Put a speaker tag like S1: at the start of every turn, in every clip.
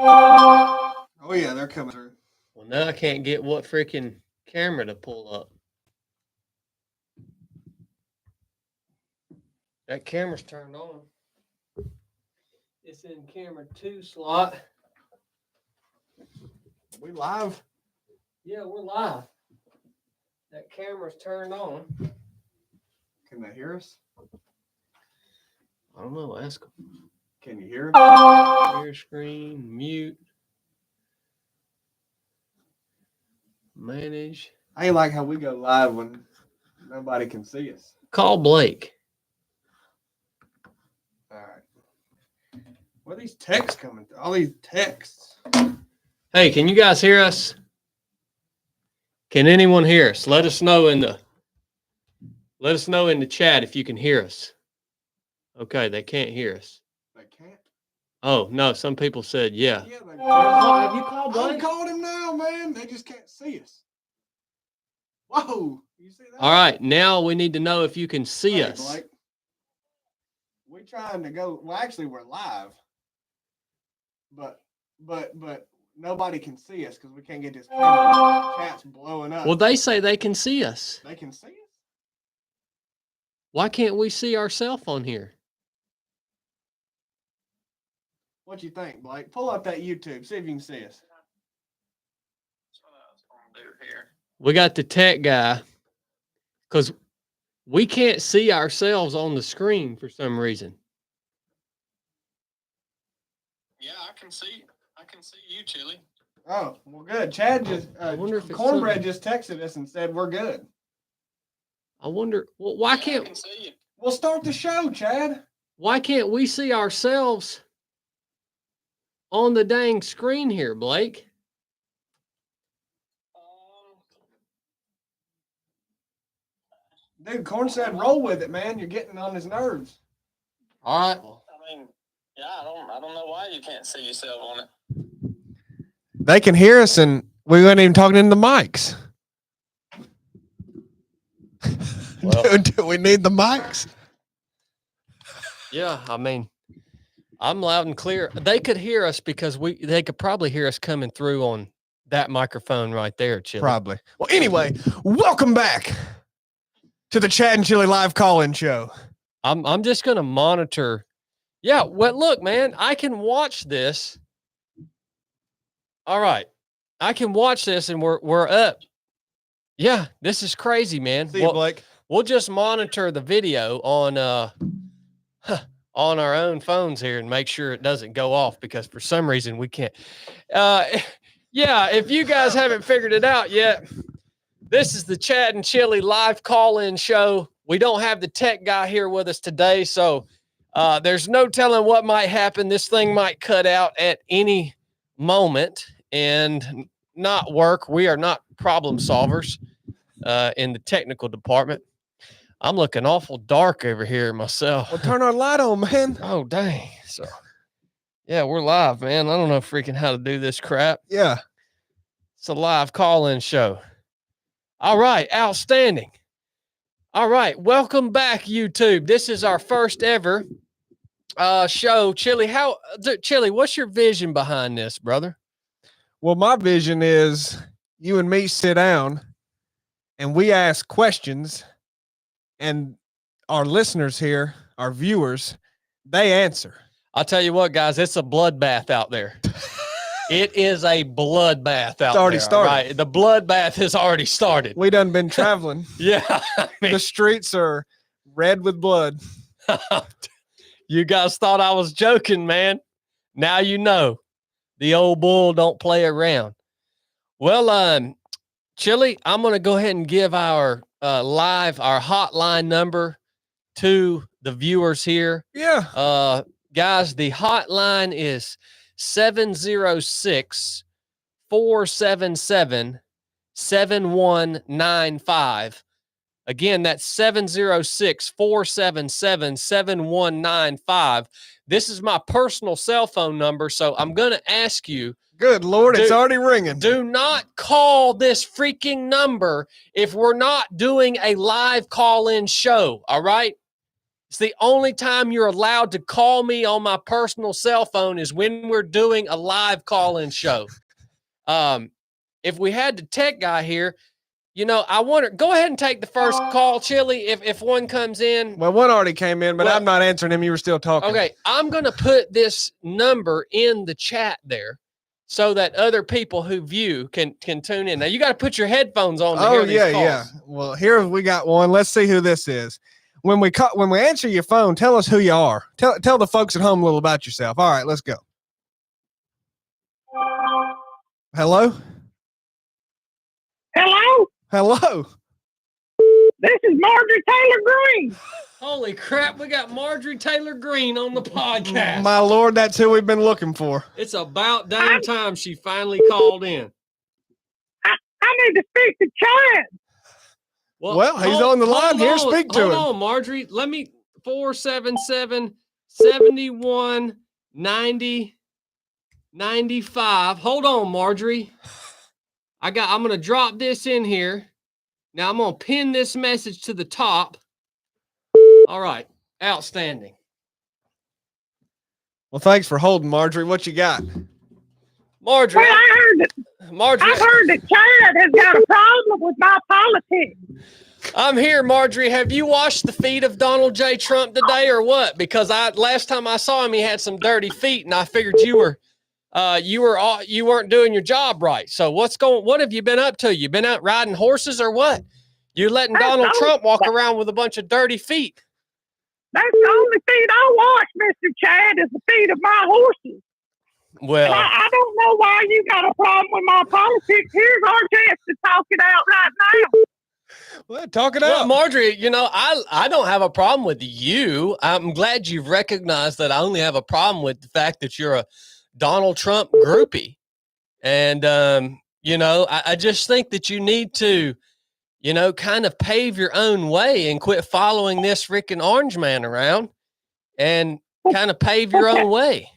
S1: Oh yeah, they're coming through.
S2: Well, now I can't get what freaking camera to pull up. That camera's turned on. It's in camera 2 slot.
S1: We live?
S2: Yeah, we're live. That camera's turned on.
S1: Can they hear us?
S2: I don't know. Ask them.
S1: Can you hear?
S2: Share screen, mute, manage.
S1: I like how we go live when nobody can see us.
S2: Call Blake.
S1: All right. What are these texts coming through? All these texts.
S2: Hey, can you guys hear us? Can anyone hear us? Let us know in the chat if you can hear us. Okay, they can't hear us.
S1: They can't?
S2: Oh, no, some people said yeah.
S1: Yeah, they
S2: Have you called Blake?
S1: I called him now, man. They just can't see us. Whoa. You see that?
S2: All right, now we need to know if you can see us.
S1: Blake, we're trying to go. Well, actually, we're live. But nobody can see us because we can't get this camera. Chat's blowing up.
S2: Well, they say they can see us.
S1: They can see us?
S2: Why can't we see ourselves on here?
S1: What you think, Blake? Pull up that YouTube. See if you can see us.
S3: That's what I was going to do here.
S2: We got the tech guy because we can't see ourselves on the screen for some reason.
S3: Yeah, I can see you, Chili.
S1: Oh, well, good. Chad just, Cornbread just texted us and said we're good.
S2: I wonder, well, why
S3: I
S2: can't
S3: can see you.
S1: We'll start the show, Chad.
S2: Why can't we see ourselves on the dang screen here, Blake?
S1: Dude, Corn said roll with it, man. You're getting on his nerves.
S2: All right. Well,
S3: I mean, yeah, I don't know why you can't see yourself on it.
S1: They can hear us, and we weren't even talking into the mics.
S2: Well,
S1: do we need the mics?
S2: yeah, I mean, I'm loud and clear. They could hear us because they could probably hear us coming through on that microphone right there, Chili.
S1: Probably. Well, anyway, welcome back to the Chad and Chili live call-in show.
S2: I'm just gonna monitor. Yeah, well, look, man, I can watch this. All right, I can watch this, and we're up. Yeah, this is crazy, man.
S1: See you, Blake.
S2: We'll just monitor the video on our own phones here and make sure it doesn't go off because for some reason we can't. Yeah, if you guys haven't figured it out yet, this is the Chad and Chili live call-in show. We don't have the tech guy here with us today, so there's no telling what might happen. This thing might cut out at any moment and not work. We are not problem solvers in the technical department. I'm looking awful dark over here myself.
S1: Well, turn our light on, man.
S2: Oh, dang. So, yeah, we're live, man. I don't know freaking how to do this crap.
S1: Yeah.
S2: It's a live call-in show. All right. Outstanding. All right. Welcome back, YouTube. This is our first ever show. Chili, what's your vision behind this, brother?
S1: Well, my vision is you and me sit down and we ask questions, and our listeners here, our viewers, they answer.
S2: I'll tell you what, guys, it's a bloodbath out there. It is a bloodbath out there.
S1: It's already started.
S2: Right? The bloodbath has already started.
S1: We done been traveling.
S2: Yeah. I mean,
S1: the streets are red with blood.
S2: You guys thought I was joking, man. Now you know. The old bull don't play around. Well, Chili, I'm going to go ahead and give our hotline number to the viewers here.
S1: Yeah.
S2: Guys, the hotline is 706-477-7195. Again, that's 706-477-7195. This is my personal cell phone number, so I'm going to ask you.
S1: Good Lord, it's already ringing.
S2: Do not call this freaking number if we're not doing a live call-in show, all right? It's the only time you're allowed to call me on my personal cell phone is when we're doing a live call-in show. If we had the tech guy here, I wonder, go ahead and take the first call, Chili, if one comes in.
S1: Well, one already came in, but
S2: Well,
S1: I'm not answering him. You were still talking.
S2: Okay, I'm going to put this number in the chat there so that other people who view can tune in. Now, you got to put your headphones on to hear these calls.
S1: Yeah. Well, here we got one. Let's see who this is. When we answer your phone, tell us who you are. Tell the folks at home a little about yourself. All right, let's go. Hello?
S4: Hello?
S1: Hello.
S4: This is Marjorie Taylor Green.
S2: Holy crap, we got Marjorie Taylor Green on the podcast.
S1: My Lord, that's who we've been looking for.
S2: It's about damn time she finally called in.
S4: I need to speak to Chad.
S1: Well, he's on the line here. Speak to him.
S2: Hold on, Marjorie. Let me 477-71-90-95. Hold on, Marjorie. I'm going to drop this in here. Now I'm going to pin this message to the top. All right. Outstanding.
S1: Well, thanks for holding, Marjorie. What you got?
S2: Marjorie.
S4: Well, I've heard that Chad has got a problem with my politics.
S2: I'm here, Marjorie. Have you washed the feet of Donald J. Trump today or what? Because last time I saw him, he had some dirty feet, and I figured you weren't doing your job right. So what have you been up to? You been out riding horses or what? You letting Donald Trump walk around with a bunch of dirty feet?
S4: That's the only feet I wash, Mr. Chad, is the feet of my horses.
S2: Well,
S4: I don't know why you got a problem with my politics. Here's our chance to talk it out right now.
S1: Well, talk it
S2: well,
S1: out.
S2: Marjorie, I don't have a problem with you. I'm glad you've recognized that I only have a problem with the fact that you're a Donald Trump groupie. And, I just think that you need to, kind of pave your own way and quit following this freaking orange man around and kind of pave your own way.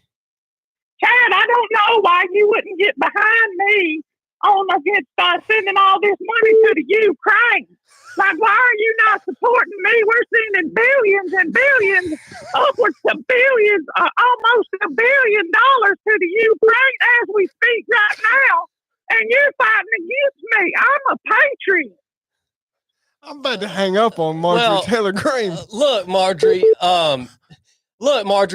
S4: Chad, I don't know why you wouldn't get behind me against sending all this money to the Ukraine. Like, why are you not supporting me? We're sending billions and billions, upwards to billions, almost $1 billion to the Ukraine as we speak right now. And you're fighting against me. I'm a patriot.
S1: I'm about to hang up on Marjorie Taylor Green.
S2: Look, Marjorie,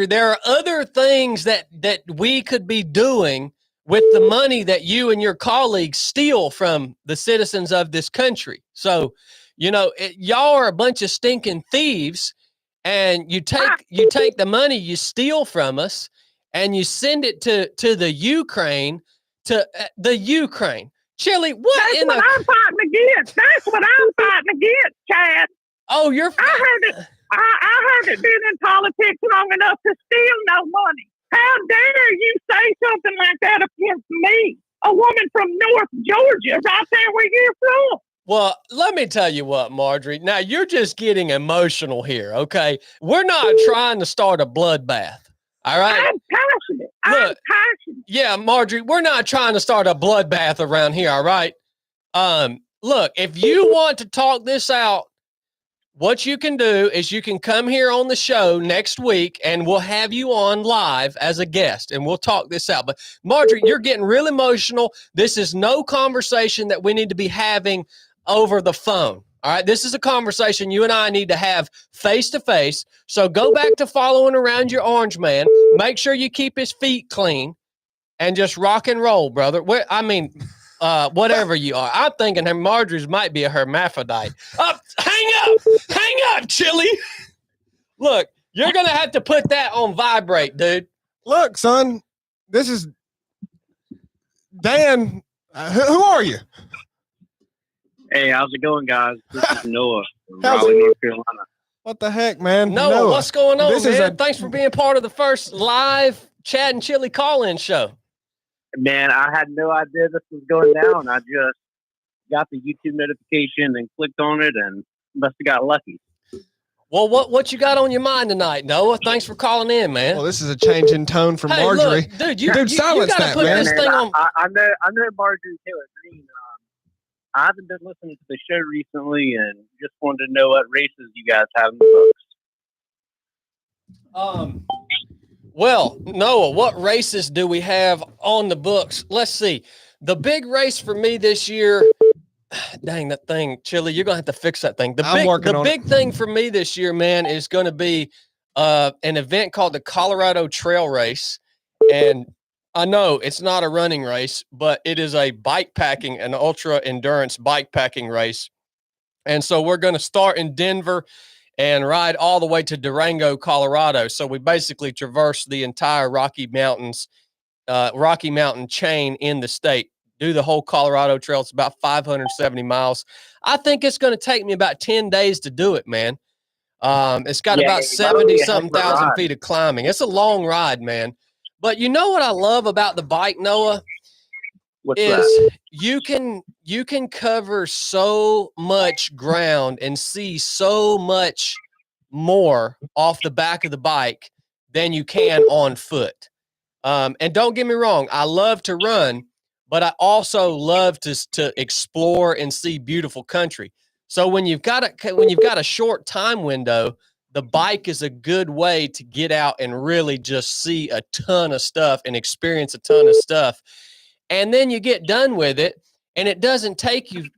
S2: there are other things that we could be doing with the money that you and your colleagues steal from the citizens of this country. So, y'all are a bunch of stinking thieves, and you take the money you steal from us and you send it to the Ukraine, Chili, I'm
S4: fighting against. That's what I'm fighting against, Chad.
S2: Oh, I
S4: haven't been in politics long enough to steal no money. How dare you say something like that against me, a woman from North Georgia, right there where you're from?
S2: Well, let me tell you what, Marjorie. Now, you're just getting emotional here, okay? We're not trying to start a bloodbath, all right?
S4: I'm passionate. I'm passionate.
S2: Yeah, Marjorie, we're not trying to start a bloodbath around here, all right? Look, if you want to talk this out, what you can do is you can come here on the show next week and we'll have you on live as a guest and we'll talk this out. But Marjorie, you're getting real emotional. This is no conversation that we need to be having over the phone. All right. This is a conversation you and I need to have face to face. So go back to following around your orange man. Make sure you keep his feet clean and just rock and roll, brother. Whatever you are. I'm thinking her Marjorie's might be a hermaphrodite. Hang up, Chili. Look, you're going to have to put that on vibrate, dude.
S1: Look, son, this is Dan. Who are you?
S5: Hey, how's it going, guys? This is Noah from Raleigh, North Carolina.
S1: What the heck, man?
S2: Noah, what's going on, man? Thanks for being part of the first live Chad and Chili call-in show.
S5: Man, I had no idea this was going down. I just got the YouTube notification and clicked on it and must have got lucky.
S2: Well, what you got on your mind tonight, Noah? Thanks for calling in, man.
S1: Well, this is a change in tone from Marjorie.
S2: Look, dude, silence
S5: you
S2: that, man. This thing on.
S5: I know Marjorie Taylor Green. I haven't been listening to the show recently and just wanted to know what races you guys have in the books.
S2: Well, Noah, what races do we have on the books? Let's see. The big race for me this year, dang that thing, Chili, you're gonna have to fix that thing. The big thing for me this year, man, is gonna be an event called the Colorado Trail Race. And I know it's not a running race, but it is a an ultra endurance bike packing race. And so we're gonna start in Denver and ride all the way to Durango, Colorado. So we basically traverse the entire Rocky Mountain chain in the state, do the whole Colorado Trail. It's about 570 miles. I think it's going to take me about 10 days to do it, man. It's got about 70 something thousand feet of climbing. It's a long ride, man. But you know what I love about the bike, Noah?
S5: What's that?
S2: You can cover so much ground and see so much more off the back of the bike than you can on foot. And don't get me wrong, I love to run, but I also love to explore and see beautiful country. So when you've got a short time window, the bike is a good way to get out and really just see a ton of stuff and experience a ton of stuff. And then you get done with it, and it doesn't take you,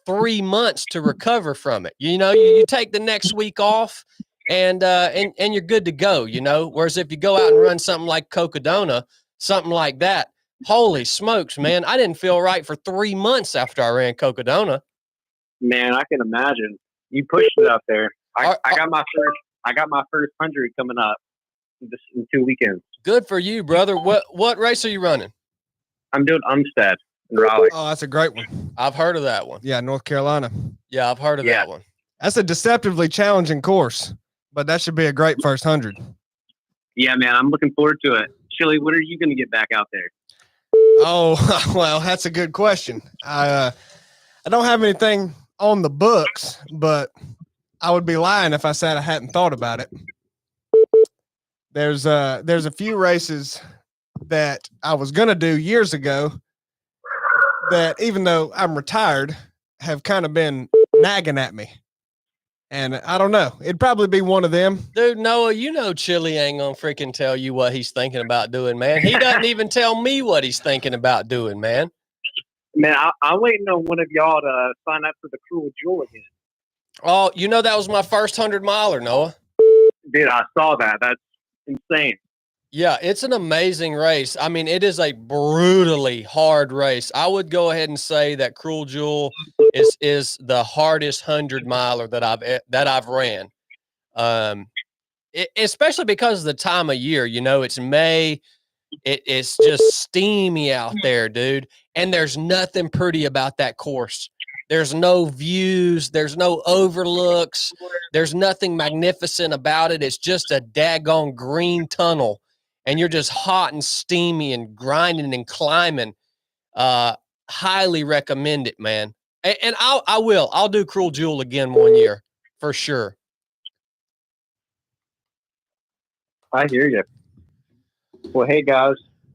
S2: 3 months to recover from it. You take the next week off, and you're good to go. Whereas if you go out and run something like Cocodona, something like that, holy smokes, man! I didn't feel right for 3 months after I ran Cocodona.
S5: Man, I can imagine. You pushed it out there. I got my first 100 coming up in 2 weekends.
S2: Good for you, brother. What race are you running?
S5: I'm doing Umstead in Raleigh.
S1: Oh, that's a great one.
S2: I've heard of that one.
S1: Yeah, North Carolina.
S2: Yeah, I've heard of that one.
S1: That's a deceptively challenging course, but that should be a great first 100.
S5: Yeah, man, I'm looking forward to it. Chili, when are you going to get back out there?
S1: Oh, well, that's a good question. I don't have anything on the books, but I would be lying if I said I hadn't thought about it. There's a few races that I was going to do years ago that, even though I'm retired, have kind of been nagging at me. And I don't know. It'd probably be one of them.
S2: Dude, Noah, Chili ain't going to freaking tell you what he's thinking about doing, man. He doesn't even tell me what he's thinking about doing, man.
S5: Man, I'm waiting on one of y'all to sign up for the Cruel Jewel again.
S2: Oh, that was my first 100-miler, Noah.
S5: Dude, I saw that. That's insane.
S2: Yeah, it's an amazing race. I mean, it is a brutally hard race. I would go ahead and say that Cruel Jewel is the hardest 100-miler that I've ran. Especially because of the time of year. It's May. It's just steamy out there, dude. And there's nothing pretty about that course. There's no views. There's no overlooks. There's nothing magnificent about it. It's just a daggone green tunnel. And you're just hot and steamy and grinding and climbing. Highly recommend it, man. And I'll do Cruel Jewel again one year for sure.
S5: I hear you. Well, hey guys,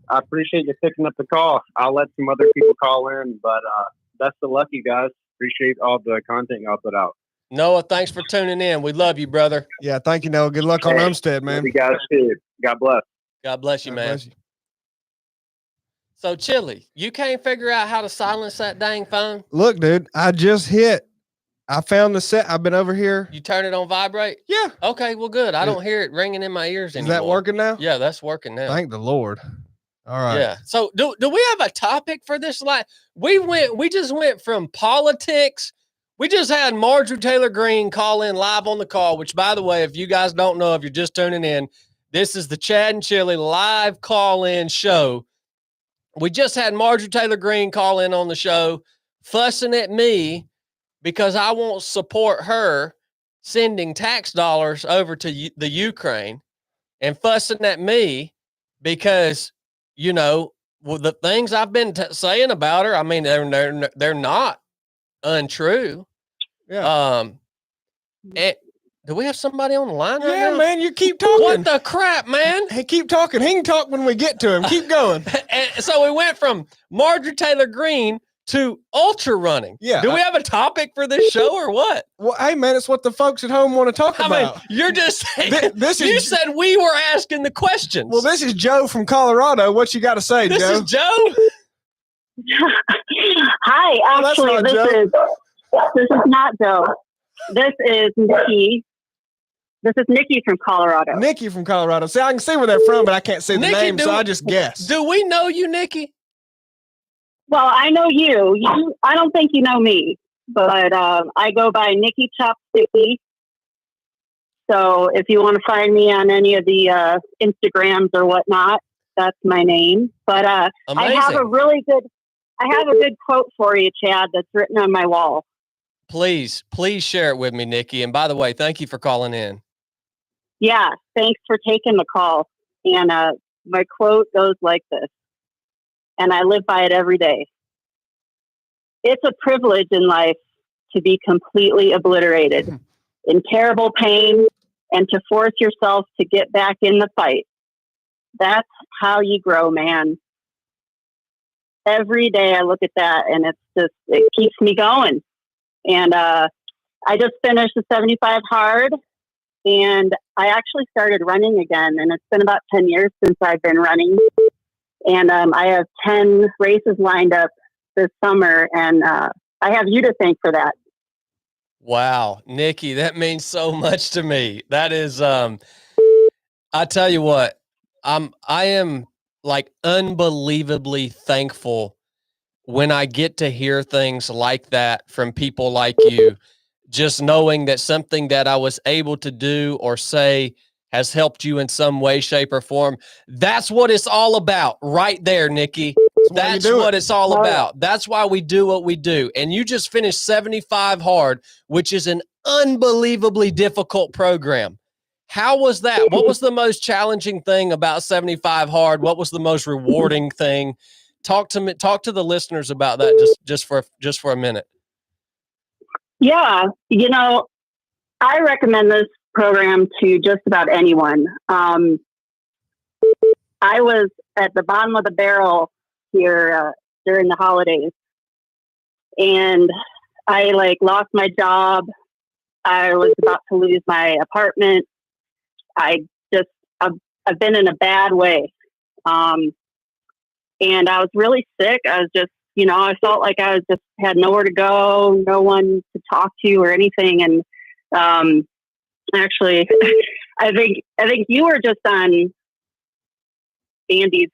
S5: I appreciate you picking up the call. I'll let some other people call in, but best of luck, you guys. Appreciate all the content y'all put out.
S2: Noah, thanks for tuning in. We love you, brother.
S1: Yeah, thank you, Noah. Good luck on Umstead, man.
S5: Love you guys too. God bless.
S2: God bless you, man.
S1: Bless you.
S2: So, Chili, you can't figure out how to silence that dang phone?
S1: Look, dude, I found the set. I've been over here.
S2: You turn it on vibrate?
S1: Yeah.
S2: Okay, well, good. I don't hear it ringing in my ears anymore.
S1: Is that working now?
S2: Yeah, that's working now.
S1: Thank the Lord. All right.
S2: Yeah. So do we have a topic for this? We just went from politics. We just had Marjorie Taylor Greene call in live on the call, which, by the way, if you guys don't know, if you're just tuning in, this is the Chad and Chili live call-in show. We just had Marjorie Taylor Greene call in on the show, fussing at me because I won't support her sending tax dollars over to the Ukraine, and fussing at me because, the things I've been saying about her, I mean, they're not untrue.
S1: Yeah.
S2: Do we have somebody on the line right
S1: Yeah,
S2: now?
S1: man, you keep talking.
S2: What the crap, man?
S1: Hey, keep talking. He can talk when we get to him. Keep going.
S2: And so we went from Marjorie Taylor Greene to ultra running.
S1: Yeah,
S2: Do we have a topic for this show or what?
S1: Well, hey man, it's what the folks at home want to talk
S2: I mean,
S1: about.
S2: you're just saying,
S1: You
S2: said we were asking the questions.
S1: Well, this is Joe from Colorado. What you got to say,
S2: this
S1: Joe?
S2: is Joe.
S4: Hi,
S1: Oh,
S4: actually,
S1: that's not
S4: this is not Joe. This is Nikki. This is Nikki from Colorado.
S1: Nikki from Colorado. See, I can see where they're from, but I can't see the
S2: Nikki,
S1: name, so I just guess.
S2: Do we know you, Nikki?
S4: Well, I know you. I don't think you know me, but I go by Nikki Chopsticky. So if you want to find me on any of the Instagrams or whatnot, that's my name. But I have a good quote for you, Chad, that's written on my wall.
S2: Please share it with me, Nikki. And by the way, thank you for calling in.
S4: Yeah, thanks for taking the call. And my quote goes like this, and I live by it every day. It's a privilege in life to be completely obliterated, in terrible pain, and to force yourself to get back in the fight. That's how you grow, man. Every day I look at that, and it keeps me going. And I just finished the 75 hard, and I actually started running again. And it's been about 10 years since I've been running. And I have 10 races lined up this summer, and I have you to thank for that.
S2: Wow, Nikki, that means so much to me. That is, I tell you what, I am like unbelievably thankful when I get to hear things like that from people like you, just knowing that something that I was able to do or say has helped you in some way, shape, or form. That's what it's all about right there, Nikki. That's what it's all about. That's why we do what we do. And you just finished 75 hard, which is an unbelievably difficult program. How was that? What was the most challenging thing about 75 hard? What was the most rewarding thing? Talk to the listeners about that just for a minute.
S4: Yeah, I recommend this program to just about anyone. I was at the bottom of the barrel here during the holidays, and I lost my job. I was about to lose my apartment. I've been in a bad way. And I was really sick. I was just, I felt like I had nowhere to go, no one to talk to or anything. And actually, I think you were just on Andy's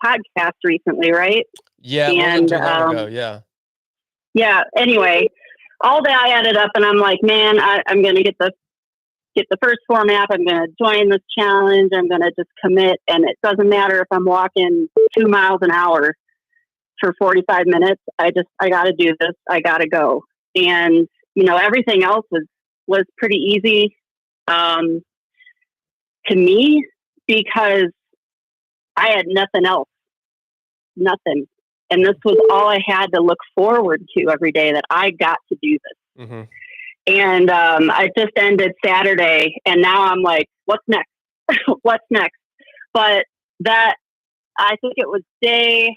S4: podcast recently, right?
S2: Yeah, and too long ago. Yeah.
S4: Yeah. Anyway, all that added up, and I'm like, man, I'm going to get the first format. I'm going to join this challenge. I'm going to just commit. And it doesn't matter if I'm walking 2 miles an hour for 45 minutes. I got to do this. I got to go. And, everything else was pretty easy to me because I had nothing else, nothing. And this was all I had to look forward to every day, that I got to do this.
S2: Mm-hmm.
S4: And I just ended Saturday, and now I'm like, what's next? What's next? But that, I think it was in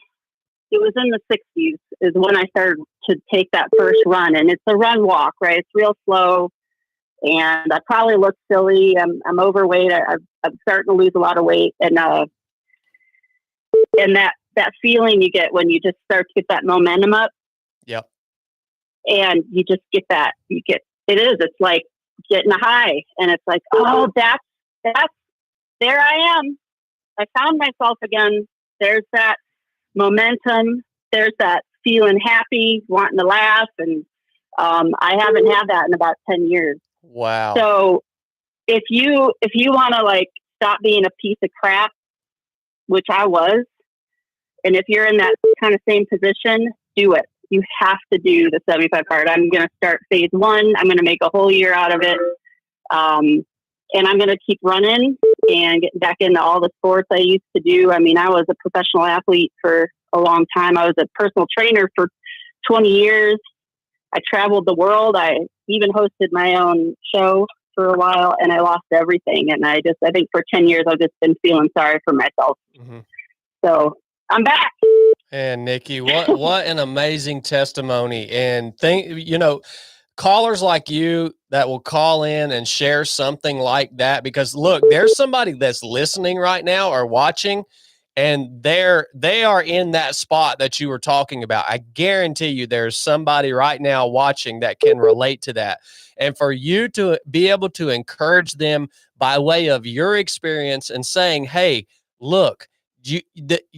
S4: the 60s is when I started to take that first run. And it's a run walk, right? It's real slow. And I probably look silly. I'm overweight. I'm starting to lose a lot of weight. And that feeling you get when you just start to get that momentum up.
S2: Yep.
S4: And you just get that, it's like getting a high, and it's like, oh, that's, there I am. I found myself again. There's that momentum. There's that feeling happy, wanting to laugh. And I haven't had that in about 10 years.
S2: Wow.
S4: So if you want to stop being a piece of crap, which I was, and if you're in that kind of same position, do it. You have to do the 75 hard. I'm going to start phase 1. I'm going to make a whole year out of it. And I'm going to keep running and get back into all the sports I used to do. I mean, I was a professional athlete for a long time. I was a personal trainer for 20 years. I traveled the world. I even hosted my own show for a while, and I lost everything. And I think for 10 years, I've just been feeling sorry for myself.
S2: Mm-hmm.
S4: So I'm back.
S2: And Nikki, what an amazing testimony. And callers like you that will call in and share something like that, because look, there's somebody that's listening right now or watching, and they are in that spot that you were talking about. I guarantee you there's somebody right now watching that can relate to that. And for you to be able to encourage them by way of your experience and saying, hey, look,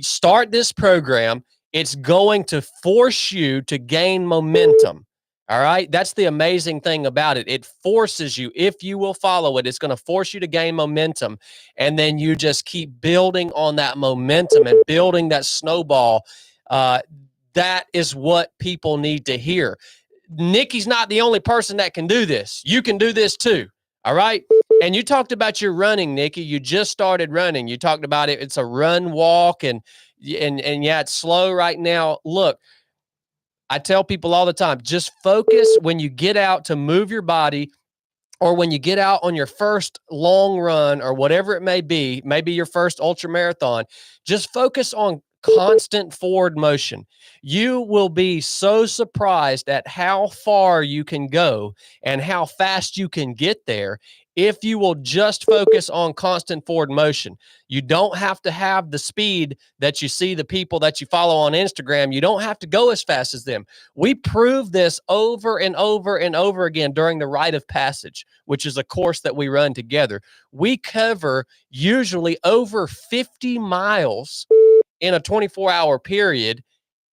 S2: start this program. It's going to force you to gain momentum. All right. That's the amazing thing about it. It forces you, if you will follow it, it's going to force you to gain momentum. And then you just keep building on that momentum and building that snowball. That is what people need to hear. Nikki's not the only person that can do this. You can do this too. All right. And you talked about your running, Nikki. You just started running. You talked about it. It's a run, walk, and yeah, it's slow right now. Look, I tell people all the time, just focus when you get out to move your body, or when you get out on your first long run or whatever it may be, maybe your first ultra marathon, just focus on constant forward motion. You will be so surprised at how far you can go and how fast you can get there if you will just focus on constant forward motion. You don't have to have the speed that you see the people that you follow on Instagram. You don't have to go as fast as them. We prove this over and over and over again during the Rite of Passage, which is a course that we run together. We cover usually over 50 miles in a 24-hour period,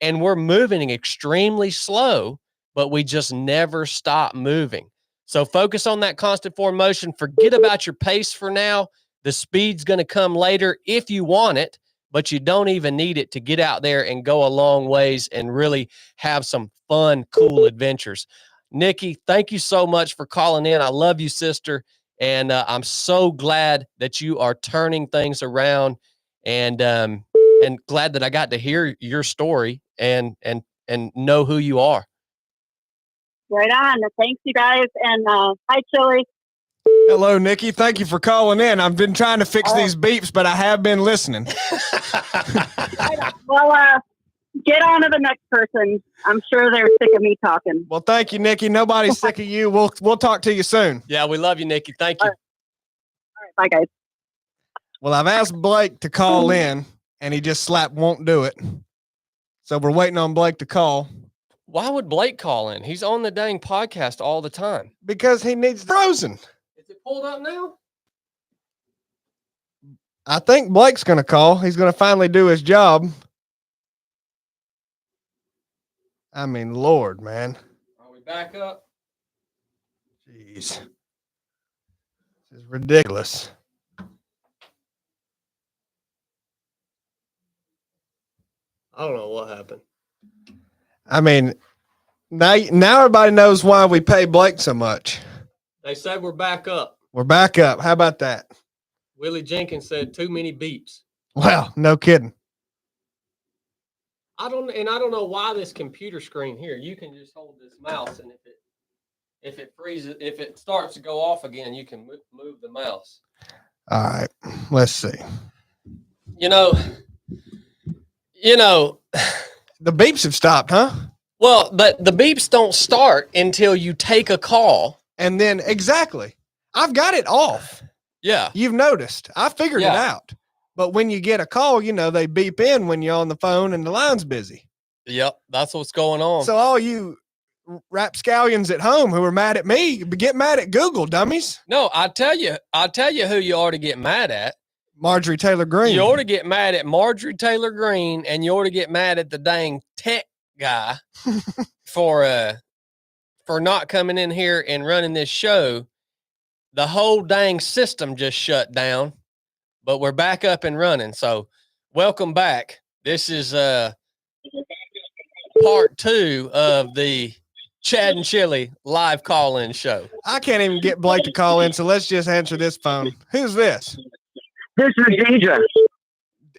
S2: and we're moving extremely slow, but we just never stop moving. So focus on that constant forward motion. Forget about your pace for now. The speed's going to come later if you want it, but you don't even need it to get out there and go a long ways and really have some fun, cool adventures. Nikki, thank you so much for calling in. I love you, sister. And I'm so glad that you are turning things around, and glad that I got to hear your story and know who you are.
S4: Right on. Thanks, you guys. And hi, Chili.
S1: Hello, Nikki. Thank you for calling in. I've been trying to fix these beeps, but I have been listening.
S4: Well, get on to the next person. I'm sure they're sick of me talking.
S1: Well, thank you, Nikki. Nobody's sick of you. We'll talk to you soon.
S2: Yeah, we love you, Nikki. Thank you.
S4: All right. Bye, guys.
S1: Well, I've asked Blake to call in, and he just won't do it. So we're waiting on Blake to call.
S2: Why would Blake call in? He's on the dang podcast all the time.
S1: Because he needs frozen.
S2: Is it pulled up now?
S1: I think Blake's going to call. He's going to finally do his job. I mean, Lord, man.
S2: Are we back up?
S1: Jeez. This is ridiculous.
S2: I don't know what happened.
S1: I mean, now everybody knows why we pay Blake so much.
S2: They said we're back up.
S1: We're back up. How about that?
S2: Willie Jenkins said too many beeps.
S1: Well, no kidding.
S2: I don't know why this computer screen here. You can just hold this mouse, and if it freezes, if it starts to go off again, you can move the mouse.
S1: All right, let's see.
S2: You know.
S1: The beeps have stopped, huh?
S2: Well, but the beeps don't start until you take a call.
S1: And then exactly. I've got it off.
S2: Yeah.
S1: You've noticed. I figured it out. But when you get a call, they beep in when you're on the phone and the line's busy.
S2: Yep, that's what's going on.
S1: So all you rapscallions at home who are mad at me, get mad at Google, dummies.
S2: No, I'll tell you who you ought to get mad at.
S1: Marjorie Taylor Greene.
S2: You ought to get mad at Marjorie Taylor Greene, and you ought to get mad at the dang tech guy for not coming in here and running this show. The whole dang system just shut down, but we're back up and running. So welcome back. This is part 2 of the Chad and Chili live call-in show.
S1: I can't even get Blake to call in, so let's just answer this phone. Who's this?
S6: This is Deidre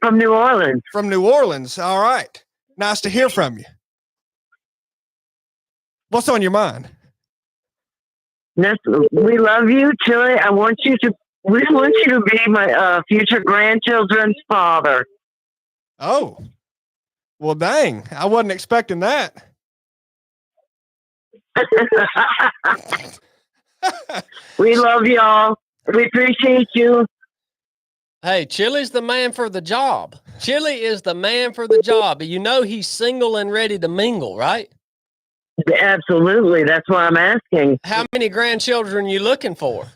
S6: from New Orleans.
S1: From New Orleans. All right. Nice to hear from you. What's on your mind?
S6: We love you, Chili. We want you to be my future grandchildren's father.
S1: Oh. Well, dang, I wasn't expecting that.
S6: We love y'all. We appreciate you.
S2: Hey, Chili's the man for the job. Chili is the man for the job. You know he's single and ready to mingle, right?
S6: Absolutely. That's why I'm asking.
S2: How many grandchildren you looking for?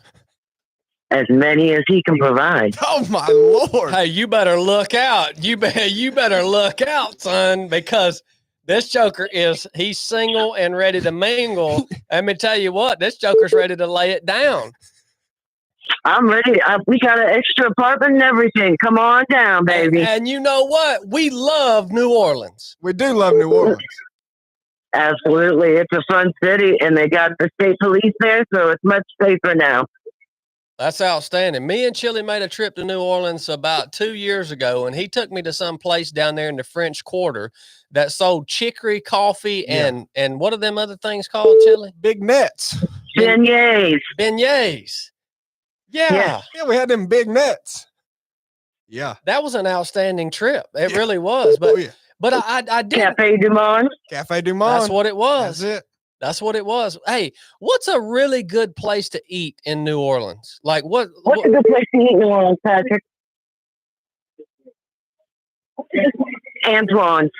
S6: As many as he can provide.
S1: Oh my Lord.
S2: Hey, you better look out. You better look out, son, because this joker he's single and ready to mingle. Let me tell you what, this joker's ready to lay it down.
S6: I'm ready. We got an extra apartment and everything. Come on down, baby.
S2: And you know what? We love New Orleans.
S1: We do love New Orleans.
S6: Absolutely. It's a fun city, and they got the state police there, so it's much safer now.
S2: That's outstanding. Me and Chili made a trip to New Orleans about 2 years ago, and he took me to some place down there in the French Quarter that sold chicory coffee and what are them other things called, Chili?
S1: Big nets.
S6: Beignets.
S2: Beignets. Yeah.
S1: Yeah, we had them big nets. Yeah.
S2: That was an outstanding trip. It really was. But but I did.
S6: Cafe Du Monde.
S1: Cafe Du Monde.
S2: That's what it was.
S1: That's it.
S2: That's what it was. Hey, what's a really good place to eat in New Orleans? Like
S6: What's a good place to eat in New Orleans, Patrick? Antoine's.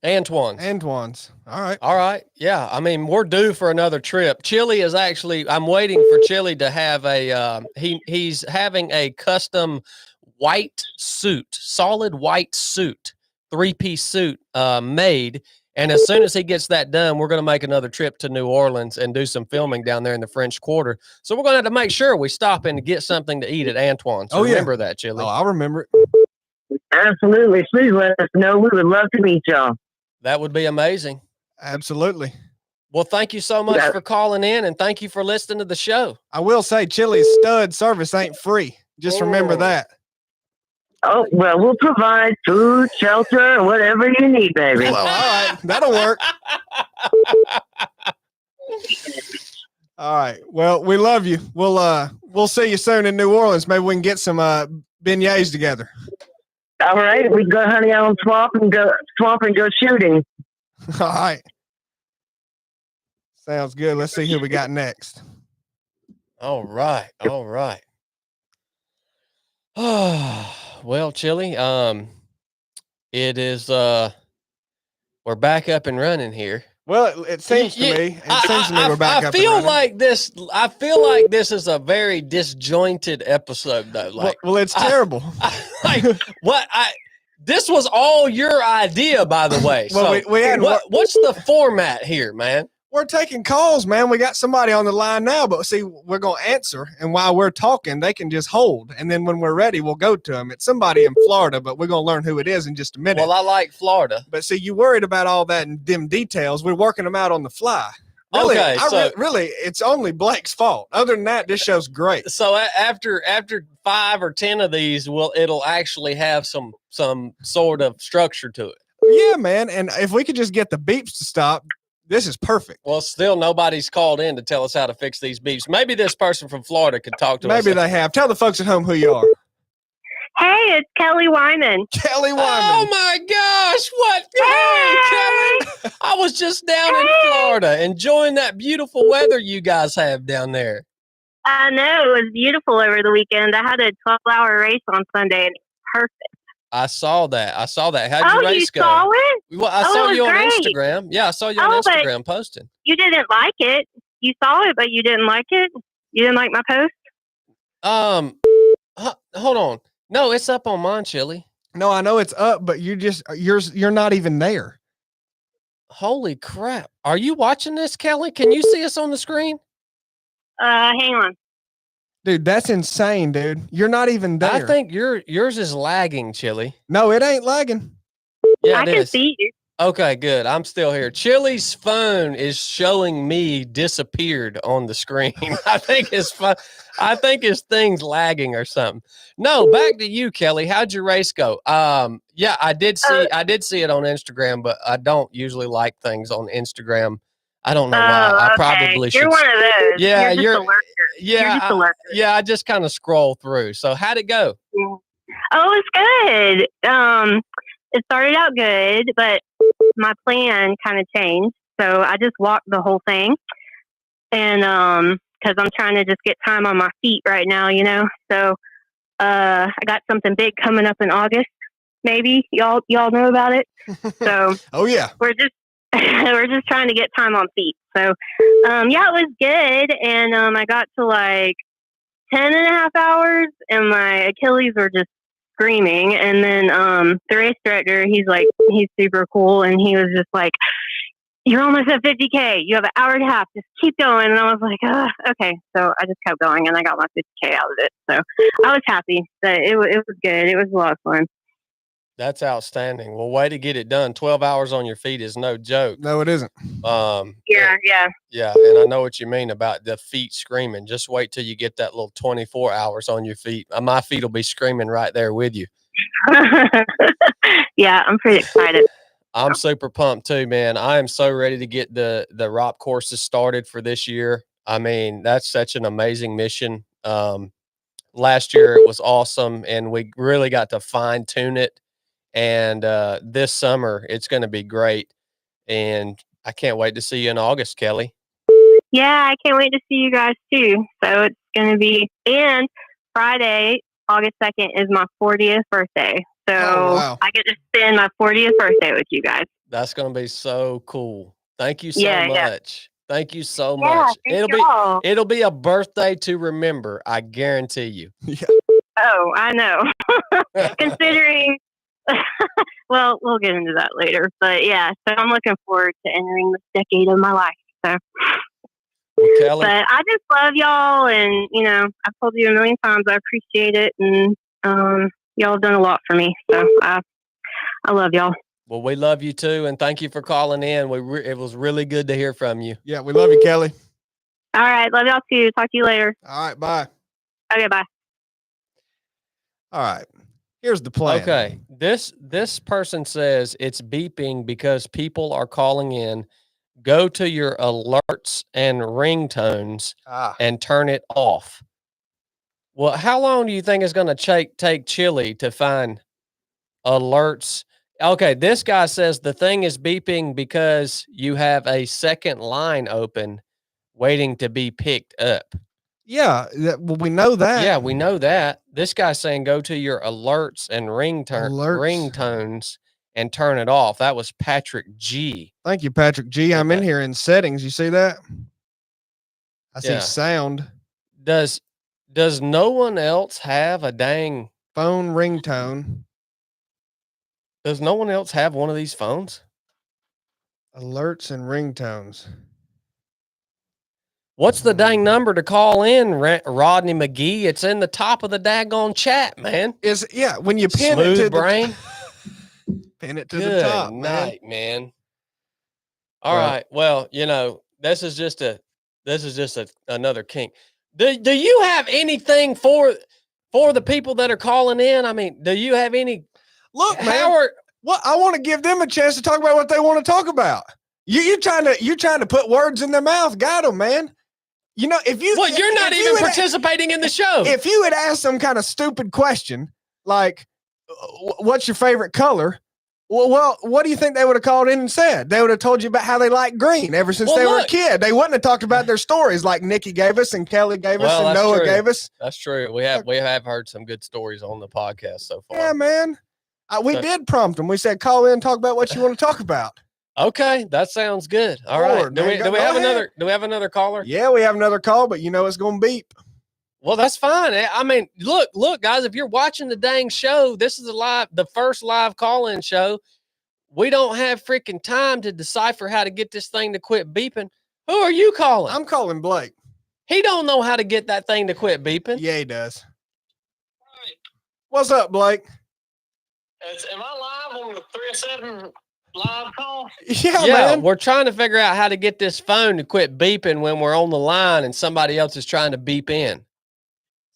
S2: Antoine's.
S1: All right.
S2: All right. Yeah. I mean, we're due for another trip. Chili is actually, I'm waiting for Chili to have he's having a custom white suit, solid white suit, 3-piece suit made. And as soon as he gets that done, we're going to make another trip to New Orleans and do some filming down there in the French Quarter. So we're going to have to make sure we stop and get something to eat at Antoine's. So remember that, Chili.
S1: Oh, I'll remember it.
S6: Absolutely. Please let us know. We would love to meet y'all.
S2: That would be amazing.
S1: Absolutely.
S2: Well, thank you so much for calling in, and thank you for listening to the show.
S1: I will say Chili's stud service ain't free. Just remember that.
S6: Oh, well, we'll provide food, shelter, whatever you need, baby.
S1: Well, all right. That'll work. All right. Well, we love you. We'll see you soon in New Orleans. Maybe we can get some beignets together.
S6: All right. We can go honey on swamp and go shooting.
S1: All right. Sounds good. Let's see who we got next.
S2: All right. All right. Well, Chili, it is we're back up and running here.
S1: Well, it seems to me. We're back up.
S2: I feel like this is a very disjointed episode, though. Like,
S1: well, it's terrible.
S2: This was all your idea, by the way.
S1: Well,
S2: so what's the format here, man?
S1: We're taking calls, man. We got somebody on the line now, but see, we're going to answer. And while we're talking, they can just hold. And then when we're ready, we'll go to them. It's somebody in Florida, but we're going to learn who it is in just a minute.
S2: Well, I like Florida.
S1: But see, you worried about all that and them details. We're working them out on the fly. Really,
S2: okay,
S1: really, it's only Blake's fault. Other than that, this show's great.
S2: So after 5 or 10 of these, it'll actually have some sort of structure to it.
S1: Yeah, man. And if we could just get the beeps to stop, this is perfect.
S2: Well, still nobody's called in to tell us how to fix these beeps. Maybe this person from Florida could talk to us.
S1: Maybe they have. Tell the folks at home who you are.
S7: Hey, it's Kelly Wyman.
S1: Kelly Wyman.
S2: Oh my gosh, what? Hey, Kelly. I was just down in Florida enjoying that beautiful weather you guys have down there.
S7: I know, it was beautiful over the weekend. I had a 12-hour race on Sunday, and it's perfect.
S2: I saw that. How'd your race go?
S7: You saw it?
S2: Well, I saw you on
S7: great.
S2: Instagram. Yeah, I saw you on Instagram posting.
S7: You didn't like it. You saw it, but you didn't like it? You didn't like my post?
S2: Hold on. No, it's up on mine, Chili.
S1: No, I know it's up, but you're not even there.
S2: Holy crap. Are you watching this, Kelly? Can you see us on the screen?
S7: Hang on.
S1: Dude, that's insane, dude. You're not even there.
S2: I think yours is lagging, Chili.
S1: No, it ain't lagging.
S2: Yeah,
S7: I can see you.
S2: Okay, good. I'm still here. Chili's phone is showing me disappeared on the screen. I think his thing's lagging or something. No, back to you, Kelly. How'd your race go? Yeah, I did see it on Instagram, but I don't usually like things on Instagram. I don't know why. I probably should.
S7: You're one of those.
S2: Yeah,
S7: you're just a lurker.
S2: Yeah,
S7: you're just a lurker.
S2: Yeah, I just kind of scroll through. So how'd it go?
S7: Yeah. Oh, it's good. it started out good, but my plan kind of changed. So I just walked the whole thing, and because I'm trying to just get time on my feet right now, So I got something big coming up in August. Maybe y'all know about it. So
S1: oh yeah,
S7: we're just we're just trying to get time on feet. So yeah, it was good, and I got to like 10.5 hours, and my Achilles were just screaming. And then the race director, he's super cool, and he was just like, "You're almost at 50K. You have an hour and a half. Just keep going." And I was like, okay. So I just kept going, and I got my 50K out of it. So I was happy. That it was good. It was a lot of fun.
S2: That's outstanding. Well, way to get it done. 12 hours on your feet is no joke.
S1: no, it isn't.
S7: Yeah.
S2: Yeah, and I know what you mean about the feet screaming. Just wait till you get that little 24 hours on your feet. My feet will be screaming right there with you.
S7: Yeah, I'm pretty excited.
S2: I'm super pumped too, man. I am so ready to get the ROP courses started for this year. I mean, that's such an amazing mission. Last year it was awesome, and we really got to fine tune it. And this summer it's going to be great. And I can't wait to see you in August, Kelly.
S7: Yeah, I can't wait to see you guys too. So it's going to be, and Friday, August 2nd is my 40th birthday. So
S1: wow.
S7: I get to spend my 40th birthday with you guys.
S2: That's going to be so cool. Thank you so
S7: Yeah.
S2: much. Thank you so much. It'll be a birthday to remember. I guarantee you.
S1: Yeah.
S7: Oh, I know. Considering, well, we'll get into that later. But yeah, so I'm looking forward to entering this decade of my life. So,
S2: well, Kelly,
S7: but I just love y'all, and I've told you a million times I appreciate it, and y'all have done a lot for me. So I love y'all.
S2: Well, we love you too, and thank you for calling in. It was really good to hear from you.
S1: Yeah, we love you, Kelly.
S7: All right, love y'all too. Talk to you later.
S1: All right, bye.
S7: Okay, bye.
S1: All right. Here's the plan.
S2: Okay. This person says it's beeping because people are calling in. Go to your alerts and ringtones and turn it off. Well, how long do you think it's going to take Chili to find alerts? Okay, this guy says the thing is beeping because you have a second line open waiting to be picked up.
S1: Yeah, well, we know that.
S2: Yeah, we know that. This guy's saying go to your alerts and ringtones and turn it off. That was Patrick G.
S1: Thank you, Patrick G. I'm in here in settings. You see that? I see sound.
S2: Does no one else have a dang
S1: phone ringtone?
S2: Does no one else have one of these phones?
S1: Alerts and ringtones.
S2: What's the dang number to call in, Rodney McGee? It's in the top of the daggone chat, man.
S1: When you pin
S2: Smooth
S1: it to
S2: brain.
S1: Pin it to the top,
S2: night, man. All right. Well, this is just another kink. Do you have anything for the people that are calling in? I mean, do you have any?
S1: Look, man. What I want to give them a chance to talk about what they want to talk about. You're trying to put words in their mouth. Got them, man. If you
S2: you're not even participating in the show.
S1: If you had asked some kind of stupid question like, "What's your favorite color?" Well, what do you think they would have called in and said? They would have told you about how they like green ever since they were a kid. They wouldn't have talked about their stories like Nikki gave us and Kelly gave us and Noah gave us.
S2: That's true. We have heard some good stories on the podcast so far.
S1: Yeah, man. We did prompt them. We said, call in and talk about what you want to talk about.
S2: Okay, that sounds good. All right. Do we have another caller?
S1: Yeah, we have another call, but it's going to beep.
S2: Well, that's fine. I mean, look, guys, if you're watching the dang show, this is the first live call-in show. We don't have freaking time to decipher how to get this thing to quit beeping. Who are you calling?
S1: I'm calling Blake.
S2: He don't know how to get that thing to quit beeping.
S1: Yeah, he does. What's up, Blake?
S3: Am I live on the 307 live call?
S1: Yeah, man.
S2: We're trying to figure out how to get this phone to quit beeping when we're on the line and somebody else is trying to beep in.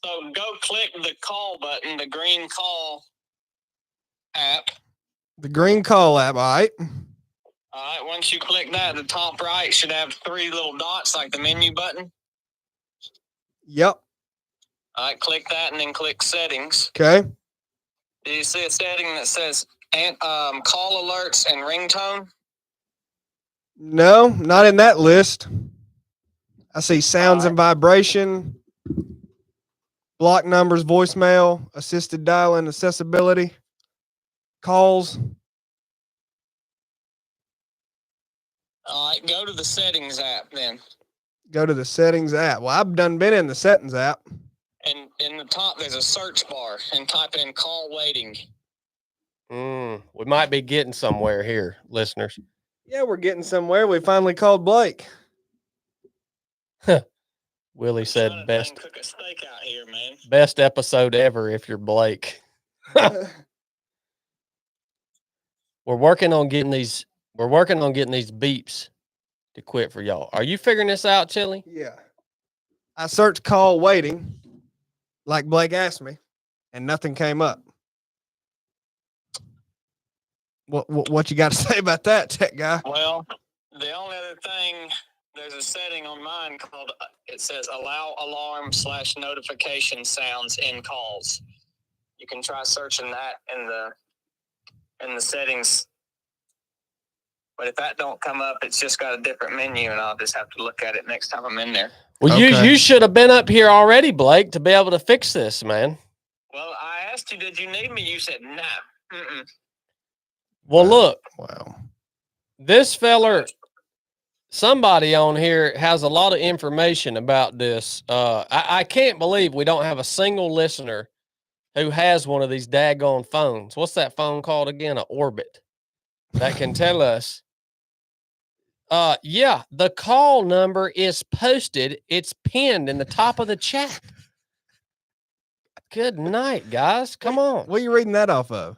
S3: So go click the call button, the green call app.
S1: The green call app, all right.
S3: All right, once you click that, the top right should have 3 little dots like the menu button.
S1: Yep.
S3: All right, click that and then click settings.
S1: Okay.
S3: Do you see a setting that says And call alerts and ringtone.
S1: No, not in that list. I see sounds
S3: All
S1: and vibration, block numbers, voicemail, assisted dialing, accessibility, calls.
S3: All right, go to the settings app then.
S1: Go to the settings app. Well, I've been in the settings app.
S3: And in the top, there's a search bar, and type in call waiting.
S2: We might be getting somewhere here, listeners.
S1: Yeah, we're getting somewhere. We finally called Blake.
S2: Willie said best
S3: cook a steak out here, man.
S2: best episode ever if you're Blake. We're working on getting these beeps to quit for y'all. Are you figuring this out, Chili?
S1: Yeah. I searched call waiting, like Blake asked me, and nothing came up. What you got to say about that, tech guy?
S3: Well, the only other thing, there's a setting on mine called, it says allow alarm / notification sounds in calls. You can try searching that in the settings. But if that don't come up, it's just got a different menu, and I'll just have to look at it next time I'm in there.
S2: Well,
S1: Okay.
S2: you should have been up here already, Blake, to be able to fix this, man.
S3: Well, I asked you, did you need me? You said no. Mm-mm.
S2: Well, look,
S1: Wow.
S2: this feller, somebody on here has a lot of information about this. I can't believe we don't have a single listener who has one of these daggone phones. What's that phone called again? An Orbit. That can tell us. Yeah, the call number is posted. It's pinned in the top of the chat. Good night, guys. Come on.
S1: What are you reading that off of?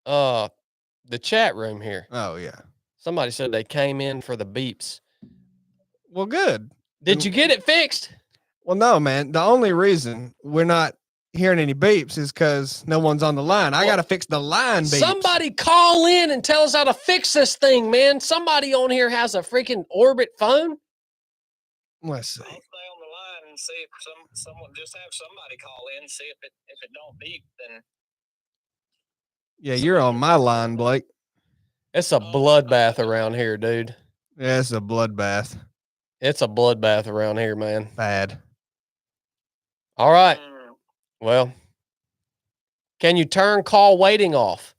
S2: The chat room here.
S1: Oh, yeah.
S2: Somebody said they came in for the beeps.
S1: Well, good.
S2: Did you get it fixed?
S1: Well, no, man. The only reason we're not hearing any beeps is because no one's on the line. I got to fix the line beeps.
S2: Somebody call in and tell us how to fix this thing, man. Somebody on here has a freaking Orbit phone.
S1: Let's see.
S3: I'll stay on the line and see if someone just have somebody call in and see if it don't beep, then
S1: Yeah, you're on my line, Blake.
S2: It's a bloodbath around here, dude.
S1: Yeah, it's a bloodbath.
S2: It's a bloodbath around here, man.
S1: Bad.
S2: All right. Well, can you turn call waiting off?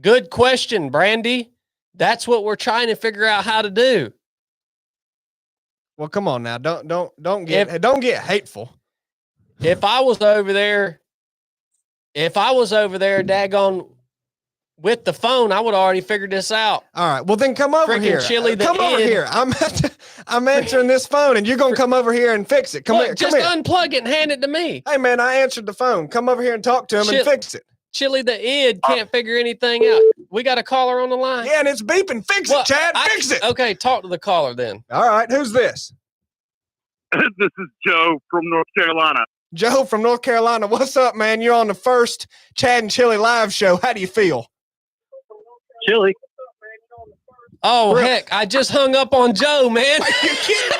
S2: Good question, Brandy. That's what we're trying to figure out how to do.
S1: Well, come on now. Don't get hateful.
S2: If I was over there, daggone with the phone, I would have already figured this out.
S1: All right. Well, then come over
S2: Freaking
S1: here.
S2: Chili the
S1: Come over
S2: Id.
S1: here. I'm answering this phone, and you're gonna come over here and fix it. Come
S2: Look,
S1: here.
S2: just
S1: Come here.
S2: unplug it and hand it to me.
S1: Hey, man, I answered the phone. Come over here and talk to him and fix it.
S2: Chili the Id can't figure anything out. We got a caller on the line.
S1: Yeah, and it's beeping. Fix
S2: Well,
S1: it, Chad. Fix it.
S2: Okay, talk to the caller then.
S1: All right. Who's this?
S8: This is Joe from North Carolina.
S1: Joe from North Carolina. What's up, man? You're on the first Chad and Chili live show. How do you feel?
S8: Chili.
S2: Oh, heck, I just hung up on Joe, man.
S1: Are you kidding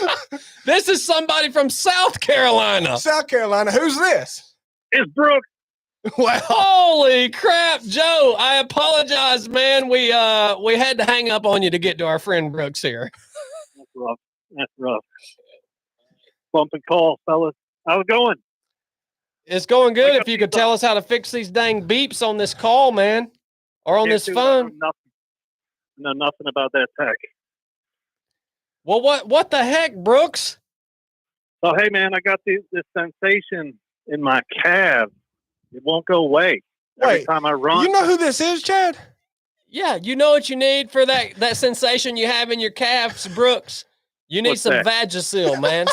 S1: me?
S2: This is somebody from South Carolina.
S1: South Carolina. Who's this?
S8: It's Brooks.
S1: Well,
S2: Holy crap, Joe. I apologize, man. We had to hang up on you to get to our friend Brooks here.
S8: That's rough. That's rough. Bump and call, fellas. How's it going?
S2: It's going good if you could tell us how to fix these dang beeps on this call, man, or on this phone.
S8: Know nothing about that tech.
S2: Well, what the heck, Brooks?
S8: Oh, hey, man, I got this sensation in my calf. It won't go away. Every
S1: Wait,
S8: time I run.
S1: you know who this is, Chad?
S2: Yeah, you know what you need for that sensation you have in your calves, Brooks? You need
S8: What's
S2: some
S8: that?
S2: Vagisil, man.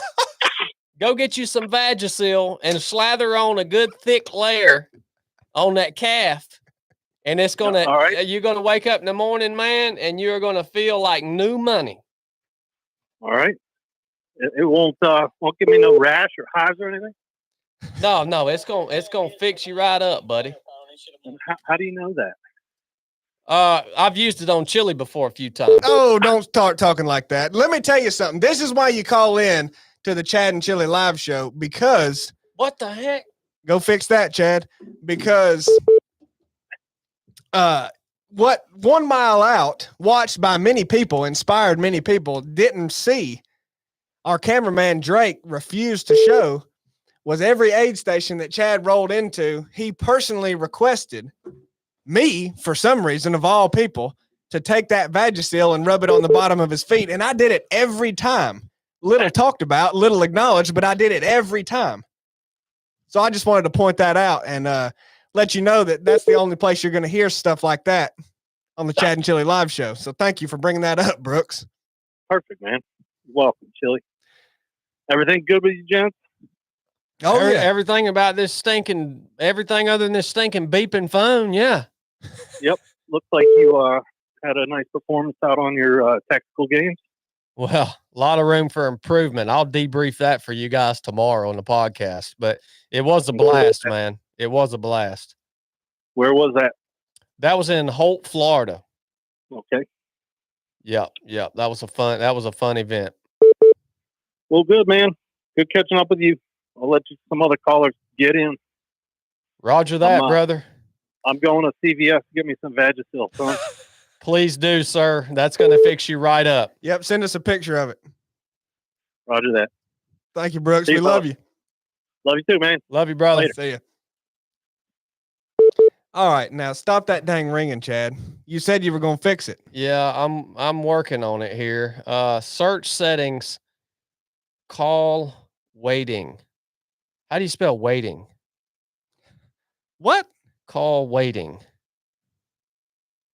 S2: Go get you some Vagisil and slather on a good thick layer on that calf. And it's gonna
S8: All right.
S2: you're gonna wake up in the morning, man, and you're gonna feel like new money.
S8: All right. It won't give me no rash or hives or anything.
S2: No, it's gonna fix you right up, buddy.
S8: And how do you know that?
S2: I've used it on chili before a few times.
S1: Oh, don't start talking like that. Let me tell you something. This is why you call in to the Chad and Chili live show, because
S2: What the heck?
S1: Go fix that, Chad, because what 1 mile out, watched by many people, inspired many people, didn't see, our cameraman Drake refused to show, was every aid station that Chad rolled into, he personally requested me, for some reason, of all people, to take that Vagisil and rub it on the bottom of his feet. And I did it every time. Little talked about, little acknowledged, but I did it every time. So I just wanted to point that out and let you know that that's the only place you're going to hear stuff like that on the Chad and Chili live show. So thank you for bringing that up, Brooks.
S8: Perfect, man. You're welcome, Chili. Everything good with you, gents?
S1: Oh, yeah.
S2: Everything about this stinking, everything other than this stinking beeping phone. Yeah.
S8: Yep. Looks like you had a nice performance out on your tactical games.
S2: Well, a lot of room for improvement. I'll debrief that for you guys tomorrow on the podcast, but it was a blast, man. It was a blast.
S8: Where was that?
S2: That was in Holt, Florida.
S8: Okay.
S2: Yep. That was a fun event.
S8: Well, good, man. Good catching up with you. I'll let some other callers get in.
S2: Roger that, brother.
S8: I'm going to CVS to get me some Vagisil, son.
S2: Please do, sir. That's going to fix you right up.
S1: Yep. Send us a picture of it.
S8: Roger that.
S1: Thank you, Brooks. We love you.
S8: Love you too, man.
S2: Love you, brother.
S8: Later.
S1: See ya. All right, now stop that dang ringing, Chad. You said you were going to fix it.
S2: Yeah, I'm working on it here. Search settings, call waiting. How do you spell waiting?
S1: What?
S2: Call waiting.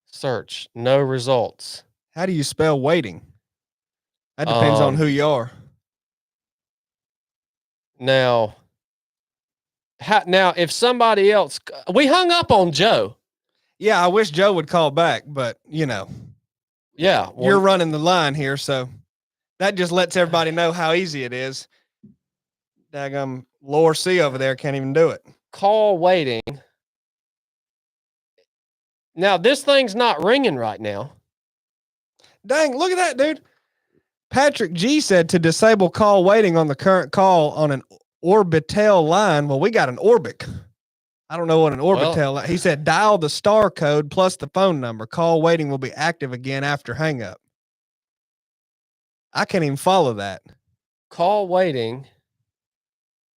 S2: Search, no results.
S1: How do you spell waiting? That depends on who you are.
S2: Now, if somebody else, we hung up on Joe.
S1: Yeah, I wish Joe would call back, but you know,
S2: yeah,
S1: you're running the line here, so that just lets everybody know how easy it is. Daggum Lower C over there can't even do it.
S2: Call waiting. Now this thing's not ringing right now.
S1: Dang, look at that, dude. Patrick G said to disable call waiting on the current call on an Orbitel line. Well, we got an Orbic. I don't know what an Orbitel. He said dial the star code plus the phone number. Call waiting will be active again after hang up. I can't even follow that.
S2: Call waiting.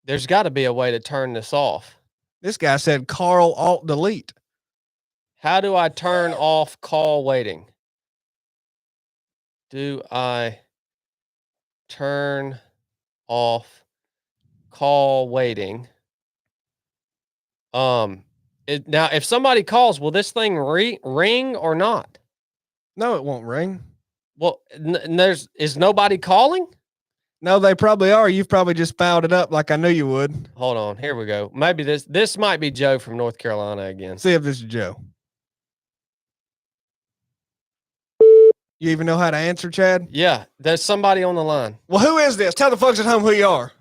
S2: There's got to be a way to turn this off.
S1: This guy said Carl Alt Delete.
S2: How do I turn off call waiting? Do I turn off call waiting? Now, if somebody calls, will this thing ring or not?
S1: No, it won't ring.
S2: Well, is nobody calling?
S1: No, they probably are. You've probably just fouled it up like I knew you would.
S2: Hold on. Here we go. Maybe this might be Joe from North Carolina again.
S1: See if this is Joe. You even know how to answer, Chad?
S2: Yeah, there's somebody on the line.
S1: Well, who is this? Tell the folks at home who you are.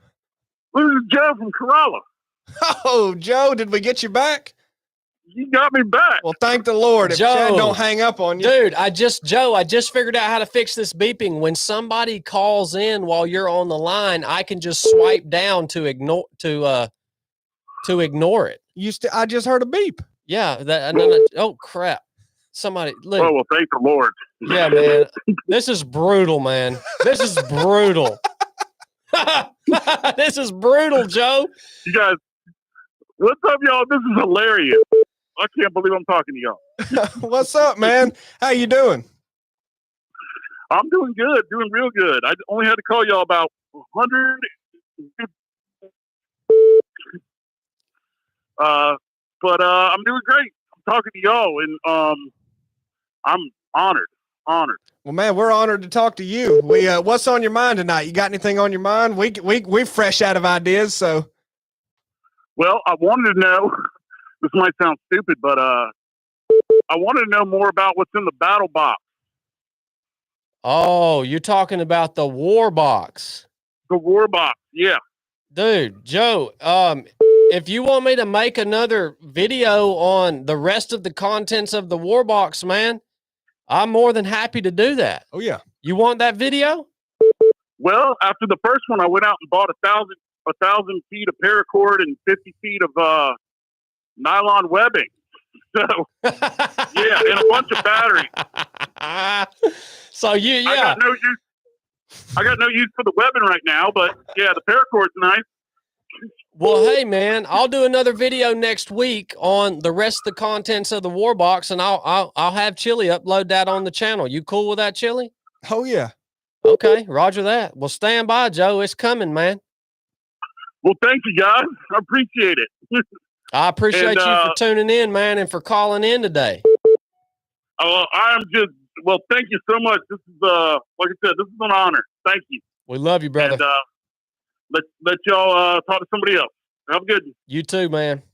S8: This is Joe from Corolla.
S1: Oh, Joe, did we get you back?
S8: You got me back.
S1: Well, thank the Lord. If
S2: Joe,
S1: Chad don't hang up on you.
S2: Dude, I just figured out how to fix this beeping. When somebody calls in while you're on the line, I can just swipe down to ignore it.
S1: I just heard a beep.
S2: Yeah, oh crap. Somebody look.
S8: Oh, well, thank the Lord.
S2: Yeah, man. This is brutal, man. This is brutal. This is brutal, Joe.
S8: You guys, what's up, y'all? This is hilarious. I can't believe I'm talking to y'all.
S1: What's up, man? How you doing?
S8: I'm doing good, doing real good. I only had to call y'all about 100. But I'm doing great. I'm talking to y'all, and I'm honored.
S1: Well, man, we're honored to talk to you. What's on your mind tonight? You got anything on your mind? We're fresh out of ideas, so.
S8: Well, I wanted to know. This might sound stupid, but I wanted to know more about what's in the battle box.
S2: Oh, you're talking about the war box.
S8: The war box, yeah.
S2: Dude, Joe, if you want me to make another video on the rest of the contents of the war box, man, I'm more than happy to do that.
S1: Oh, yeah.
S2: You want that video?
S8: Well, after the first one, I went out and bought 1,000 feet of paracord and 50 feet of nylon webbing. So yeah, and a bunch of batteries.
S2: So
S8: I got no use for the webbing right now, but yeah, the paracord's nice.
S2: Well, hey man, I'll do another video next week on the rest of the contents of the war box, and I'll have Chili upload that on the channel. You cool with that, Chili?
S1: Oh yeah.
S2: Okay, Roger that. Well, stand by, Joe. It's coming, man.
S8: Well, thank you guys. I appreciate it.
S2: I appreciate you for tuning in, man, and for calling in today.
S8: Thank you so much. This is like I said, this is an honor. Thank you.
S2: We love you, brother.
S8: And let y'all talk to somebody else. Have a good one.
S2: You too, man.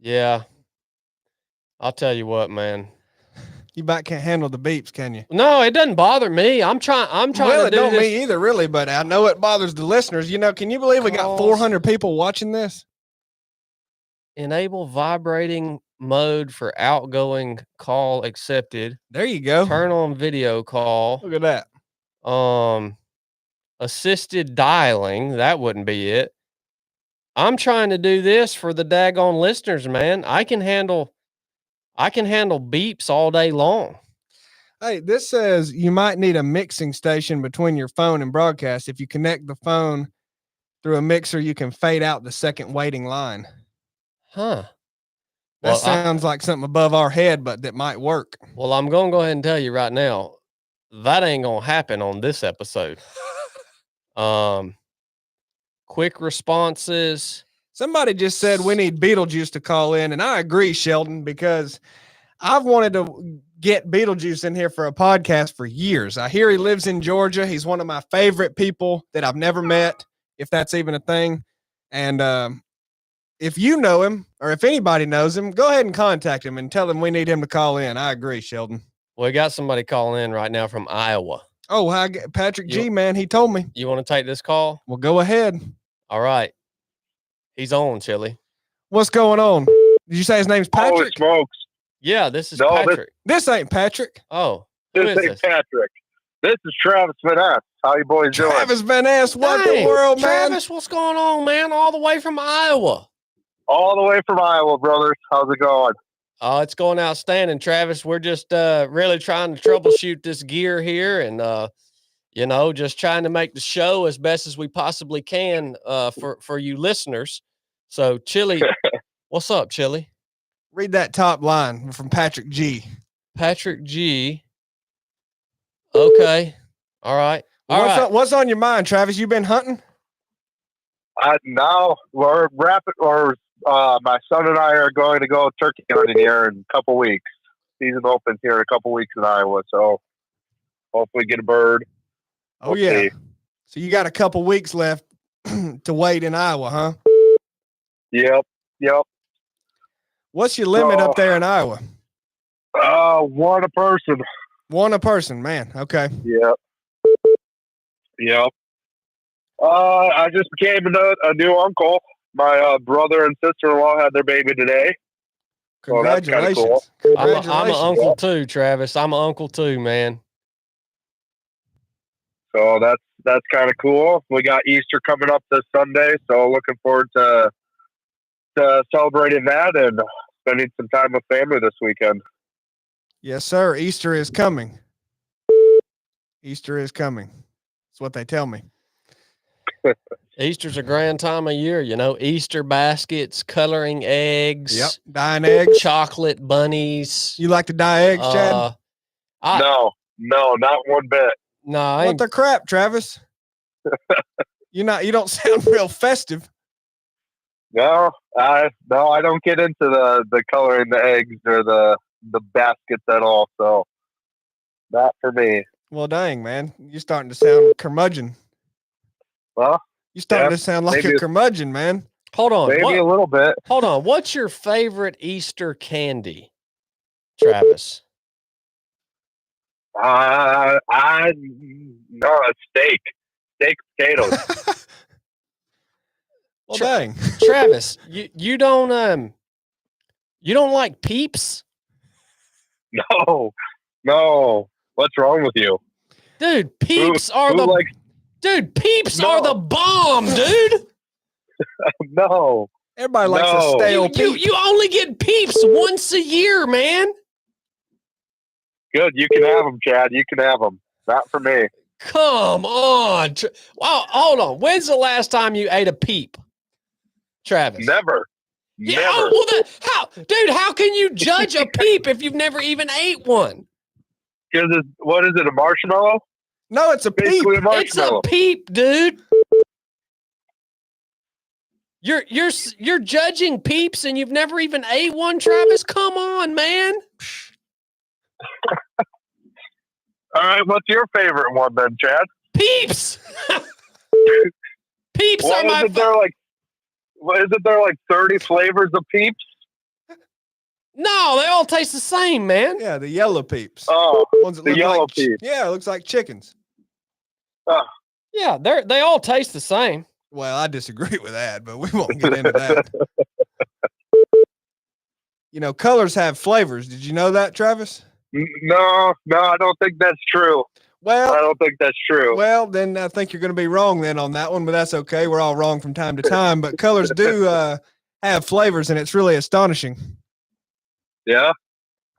S2: Yeah. I'll tell you what, man.
S1: You about can't handle the beeps, can you?
S2: No, it doesn't bother me. I'm trying
S1: well,
S2: to do
S1: it don't
S2: this.
S1: me either, really, but I know it bothers the listeners. You know, can you believe we got 400 people watching this?
S2: Enable vibrating mode for outgoing call accepted.
S1: There you go.
S2: Turn on video call.
S1: Look at
S2: that. Assisted dialing. That wouldn't be it. I'm trying to do this for the daggone listeners, man. I can handle beeps all day long.
S1: Hey, this says you might need a mixing station between your phone and broadcast. If you connect the phone through a mixer, you can fade out the second waiting line.
S2: Huh.
S1: That sounds like something above our head, but that might work.
S2: Well, I'm going to go ahead and tell you right now, that ain't going to happen on this episode. Quick responses.
S1: Somebody just said we need Beetlejuice to call in, and I agree, Sheldon, because I've wanted to get Beetlejuice in here for a podcast for years. I hear he lives in Georgia. He's one of my favorite people that I've never met, if that's even a thing. And if you know him or if anybody knows him, go ahead and contact him and tell him we need him to call in. I agree, Sheldon.
S2: We got somebody calling in right now from Iowa.
S1: Oh, hi, Patrick G, man. He told me.
S2: You want to take this call?
S1: Well, go ahead.
S2: All right. He's on, Chili.
S1: What's going on? Did you say his name's Patrick?
S9: Oh, smokes.
S2: Yeah, this is Patrick.
S1: This ain't Patrick.
S2: Oh,
S9: this ain't Patrick. This is Travis Van Ness. How you boys doing?
S1: Travis Van Ness, what the world, man?
S2: Travis, what's going on, man? All the way from Iowa.
S9: All the way from Iowa, brothers. How's it going?
S2: Oh, it's going outstanding, Travis. We're just really trying to troubleshoot this gear here and just trying to make the show as best as we possibly can for you listeners. So, Chili, what's up, Chili?
S1: Read that top line from Patrick G.
S2: Patrick G. Okay. All right.
S1: What's on your mind, Travis? You been hunting?
S9: Now we're my son and I are going to go turkey hunting here in a couple weeks. Season opens here in a couple weeks in Iowa, so hopefully get a bird.
S1: Oh, yeah. So you got a couple weeks left to wait in Iowa, huh?
S9: Yep.
S1: What's your limit up there in Iowa?
S9: One a person.
S1: One a person, man. Okay.
S9: Yep. I just became a new uncle. My brother and sister-in-law had their baby today.
S1: Congratulations.
S9: So that's cool.
S1: Congratulations.
S2: I'm an uncle too, Travis. I'm an uncle too, man.
S9: So that's kind of cool. We got Easter coming up this Sunday, so looking forward to celebrating that and spending some time with family this weekend.
S1: Yes, sir. Easter is coming. Easter is coming. That's what they tell me.
S2: Easter's a grand time of year, Easter baskets, coloring eggs.
S1: Yep. Dyeing eggs.
S2: Chocolate bunnies.
S1: You like to dye eggs, Chad?
S9: No, not one bit.
S2: No,
S1: what the crap, Travis? You don't sound real festive.
S9: No, I don't get into the coloring the eggs or the baskets at all. So not for me.
S1: Well, dang, man, you're starting to sound curmudgeon.
S9: Well,
S1: you're starting to sound like a curmudgeon, man.
S2: Hold on,
S9: maybe a little bit.
S2: Hold on, what's your favorite Easter candy, Travis?
S9: Steak potatoes.
S1: Well, dang,
S2: Travis, you don't like Peeps?
S9: No. What's wrong with you?
S2: Dude, peeps are the bomb, dude.
S9: No.
S1: Everybody likes a stale peep.
S2: You only get peeps once a year, man.
S9: Good. You can have them, Chad. You can have them. Not for me.
S2: Come on. Wow, hold on. When's the last time you ate a peep, Travis?
S9: Never.
S2: Yeah.
S9: Never.
S2: Oh, well, how can you judge a peep if you've never even ate one?
S9: Because what is it? A marshmallow?
S1: No, it's a peep.
S9: Basically a
S2: It's a
S9: marshmallow.
S2: peep, dude. You're judging peeps and you've never even ate one, Travis? Come on, man.
S9: All right. What's your favorite one then, Chad?
S2: Peeps. Peeps are my
S9: isn't there like 30 flavors of Peeps?
S2: No, they all taste the same, man.
S1: Yeah, the yellow peeps.
S9: Oh,
S1: Ones that
S9: the
S1: look
S9: yellow
S1: like,
S9: peeps.
S1: Yeah, it looks like chickens.
S9: Oh,
S2: Yeah, they all taste the same.
S1: Well, I disagree with that, but we won't get into that. You know, colors have flavors. Did you know that, Travis?
S9: no, I don't think that's true.
S1: Well,
S9: I don't think that's true.
S1: Well, then I think you're going to be wrong then on that one, but that's okay. We're all wrong from time to time, but colors do have flavors, and it's really astonishing.
S9: Yeah.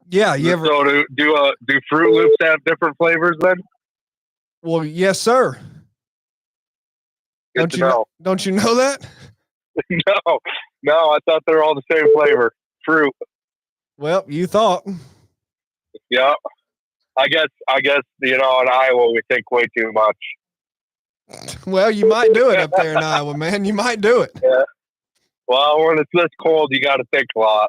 S1: Yeah, you ever?
S9: So do Fruit Loops have different flavors then?
S1: Well, yes, sir.
S9: Good to know.
S1: Don't you know that?
S9: No, I thought they're all the same flavor. Fruit.
S1: Well, you thought.
S9: Yeah. I guess in Iowa we think way too much.
S1: Well, you might do it up there in Iowa, man. You might do it.
S9: Yeah. Well, when it's this cold, you got to think a lot.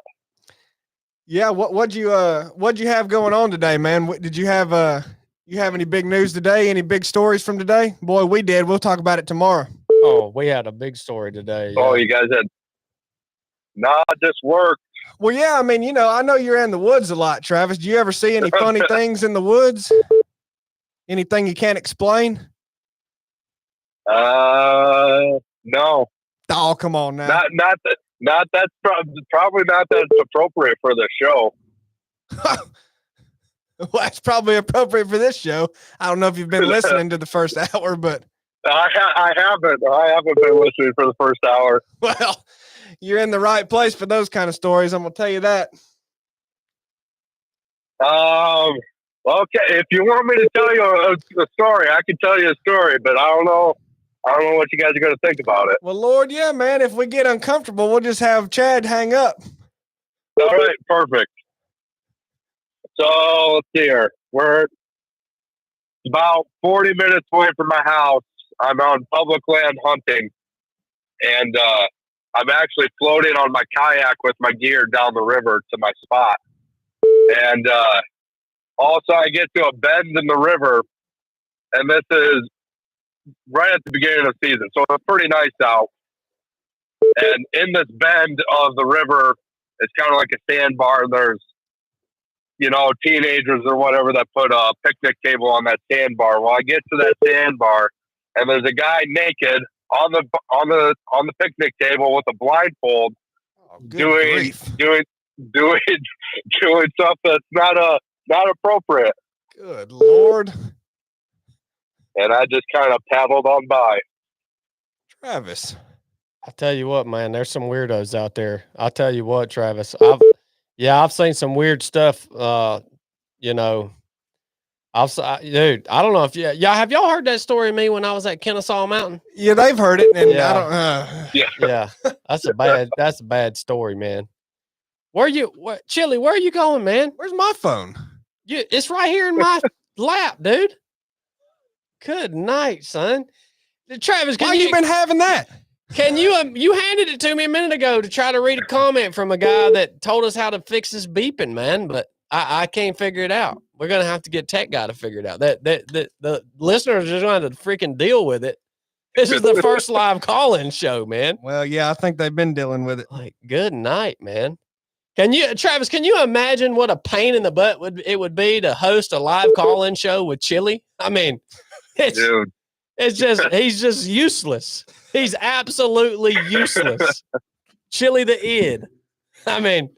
S1: Yeah. What'd you have going on today, man? Did you have you have any big news today? Any big stories from today? Boy, we did. We'll talk about it tomorrow.
S2: Oh, we had a big story today.
S9: Oh, you guys had? Nah, just work.
S1: Well, yeah. I mean, I know you're in the woods a lot, Travis. Do you ever see any funny things in the woods? Anything you can't explain?
S9: No.
S1: Oh, come on now.
S9: Not that's probably not that's appropriate for the show.
S1: Well, that's probably appropriate for this show. I don't know if you've been listening to the first hour, but
S9: I haven't been listening for the first hour.
S1: Well, you're in the right place for those kind of stories. I'm gonna tell you that.
S9: Okay. If you want me to tell you a story, I can tell you a story, but I don't know what you guys are going to think about it.
S1: Well, Lord, yeah, man. If we get uncomfortable, we'll just have Chad hang up.
S9: All right, perfect. So let's see here. We're about 40 minutes away from my house. I'm on public land hunting, and I'm actually floating on my kayak with my gear down the river to my spot. And also, I get to a bend in the river, and this is right at the beginning of the season, so it's pretty nice out. And in this bend of the river, it's kind of like a sandbar. There's, teenagers or whatever that put a picnic table on that sandbar. Well, I get to that sandbar, and there's a guy naked on the picnic table with a blindfold, doing stuff that's not appropriate.
S1: Good Lord.
S9: And I just kind of paddled on by.
S1: Travis.
S2: I'll tell you what, man, there's some weirdos out there. I'll tell you what, Travis, I've seen some weird stuff. Dude, I don't know if have y'all heard that story of me when I was at Kennesaw Mountain?
S1: Yeah, they've heard it, and
S2: Yeah.
S1: I don't.
S2: Yeah, that's a bad story, man. Chili? Where are you going, man?
S1: Where's my phone?
S2: It's right here in my lap, dude. Good night, son. Travis,
S1: Why you been having that?
S2: Can you handed it to me a minute ago to try to read a comment from a guy that told us how to fix this beeping, man, but I can't figure it out. We're gonna have to get tech guy to figure it out. The listeners are going to have to freaking deal with it. This is the first live call-in show, man.
S1: Well, yeah, I think they've been dealing with it.
S2: Like, good night, man. Travis, can you imagine what a pain in the butt it would be to host a live call-in show with Chili? I mean,
S9: Dude.
S2: He's just useless. He's absolutely useless. Chili the id. I mean,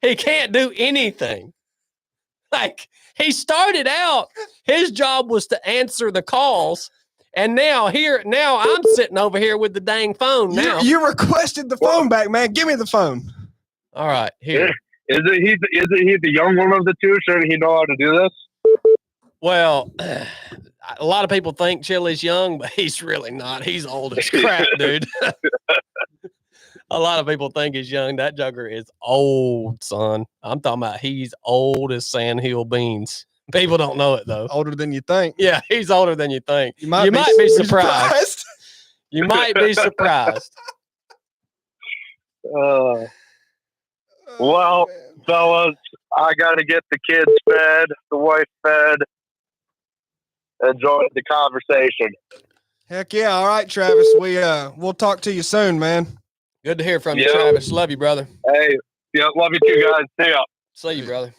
S2: he can't do anything. Like, He started out, his job was to answer the calls. And now I'm sitting over here with the dang phone now.
S1: You requested the phone back, man. Give me the phone.
S2: All right, here.
S9: Is it he the young one of the two? Shouldn't he know how to do this?
S2: Well, a lot of people think Chili's young, but he's really not. He's old as crap, dude. A lot of people think he's young. That joker is old, son. I'm talking about he's old as sandhill beans. People don't know it, though.
S1: Older than you think.
S2: Yeah, he's older than you think.
S1: You might
S2: be surprised. You might be surprised.
S9: Well,
S1: man.
S9: fellas, I got to get the kids fed, the wife fed. Enjoyed the conversation.
S1: Heck yeah. All right, Travis. We'll talk to you soon, man.
S2: Good to hear from you, Travis. Love you, brother.
S9: Hey, yeah, love you too, guys. See ya.
S2: See you, brother.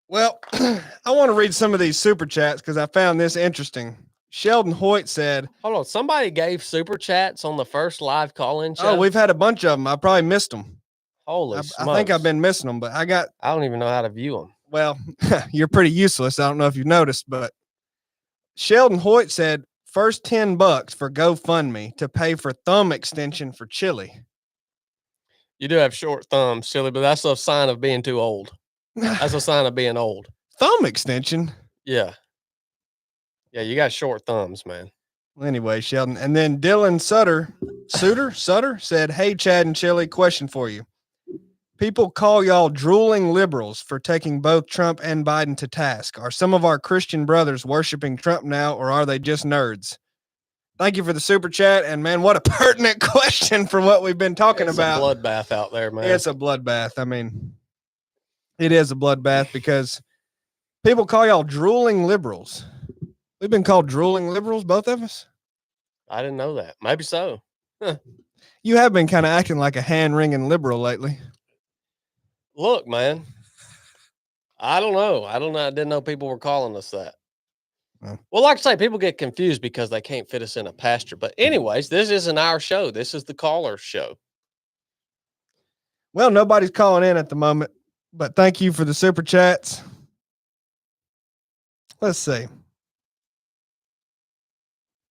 S1: Well, I want to read some of these super chats because I found this interesting. Sheldon Hoyt said,
S2: hold on. Somebody gave super chats on the first live call-in show.
S1: Oh, we've had a bunch of them. I probably missed them.
S2: Holy
S1: smokes.
S2: I
S1: think I've been missing them, but I
S2: don't even know how to view them.
S1: Well, you're pretty useless. I don't know if you've noticed, but Sheldon Hoyt said, first $10 for GoFundMe to pay for thumb extension for Chili.
S2: You do have short thumbs, Chili, but that's a sign of being too old. That's a sign of being old.
S1: Thumb extension?
S2: Yeah. Yeah, you got short thumbs, man.
S1: Well, anyway, Sheldon. And then Dylan Sutter said, hey, Chad and Chili, question for you. People call y'all drooling liberals for taking both Trump and Biden to task. Are some of our Christian brothers worshiping Trump now, or are they just nerds? Thank you for the super chat. And man, what a pertinent question for what we've been talking about.
S2: It's a bloodbath out there, man.
S1: It's a bloodbath. I mean, it is a bloodbath because people call y'all drooling liberals. We've been called drooling liberals, both of us.
S2: I didn't know that. Maybe so. Huh.
S1: You have been kind of acting like a hand-wringing liberal lately.
S2: Look, man, I don't know. I didn't know people were calling us that. Well, like I say, people get confused because they can't fit us in a pasture. But anyways, this isn't our show. This is the caller's show.
S1: Well, nobody's calling in at the moment, but thank you for the super chats. Let's see.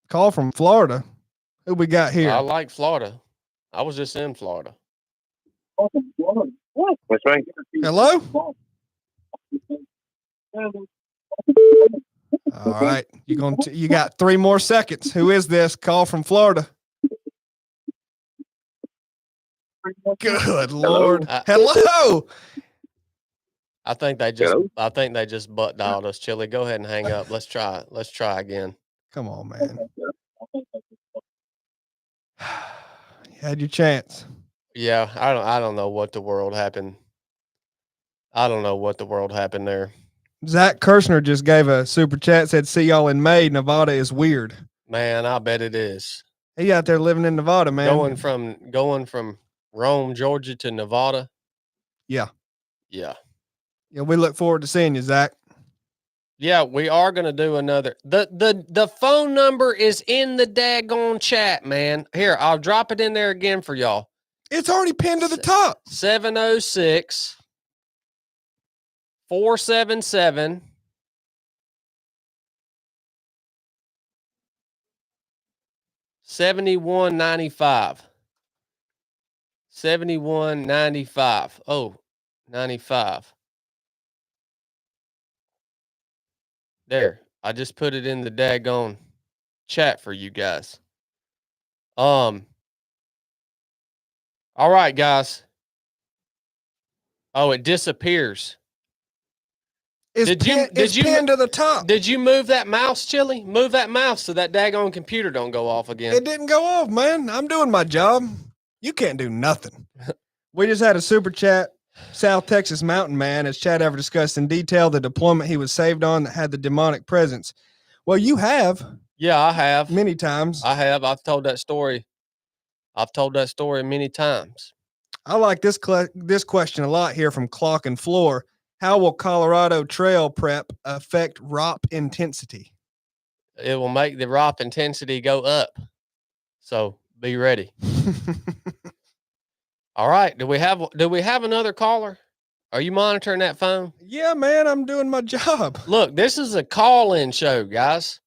S1: Call from Florida. Who we got here?
S2: I like Florida. I was just in Florida.
S9: What's right?
S1: Hello? All right. You got 3 more seconds. Who is this? Call from Florida. Good Lord. Hello.
S2: I think they just butt dialed us, Chili. Go ahead and hang up. Let's try again.
S1: Come on, man. You had your chance.
S2: Yeah, I don't know what the world happened. I don't know what the world happened there.
S1: Zach Kirshner just gave a super chat, said, see y'all in May. Nevada is weird.
S2: Man, I bet it is.
S1: He out there living in Nevada, man.
S2: Going from Rome, Georgia to Nevada.
S1: Yeah.
S2: Yeah.
S1: Yeah, we look forward to seeing you, Zach.
S2: Yeah, we are going to do another. The phone number is in the daggone chat, man. Here, I'll drop it in there again for y'all.
S1: It's already pinned to the top.
S2: 706 477 7195. 7195. Oh, 95. There. I just put it in the daggone chat for you guys. All right, guys. Oh, it disappears.
S1: It's pinned to the top.
S2: Did you move that mouse, Chili? Move that mouse so that daggone computer don't go off again.
S1: It didn't go off, man. I'm doing my job. You can't do nothing. We just had a super chat. South Texas Mountain Man, as Chad ever discussed in detail the deployment he was saved on that had the demonic presence. Well, you have.
S2: Yeah, I have.
S1: Many times.
S2: I have. I've told that story many times.
S1: I like this question a lot here from Clock and Floor. How will Colorado trail prep affect ROP intensity?
S2: It will make the ROP intensity go up. So be ready. All right. Do we have another caller? Are you monitoring that phone?
S1: Yeah, man, I'm doing my job.
S2: Look, this is a call-in show, guys.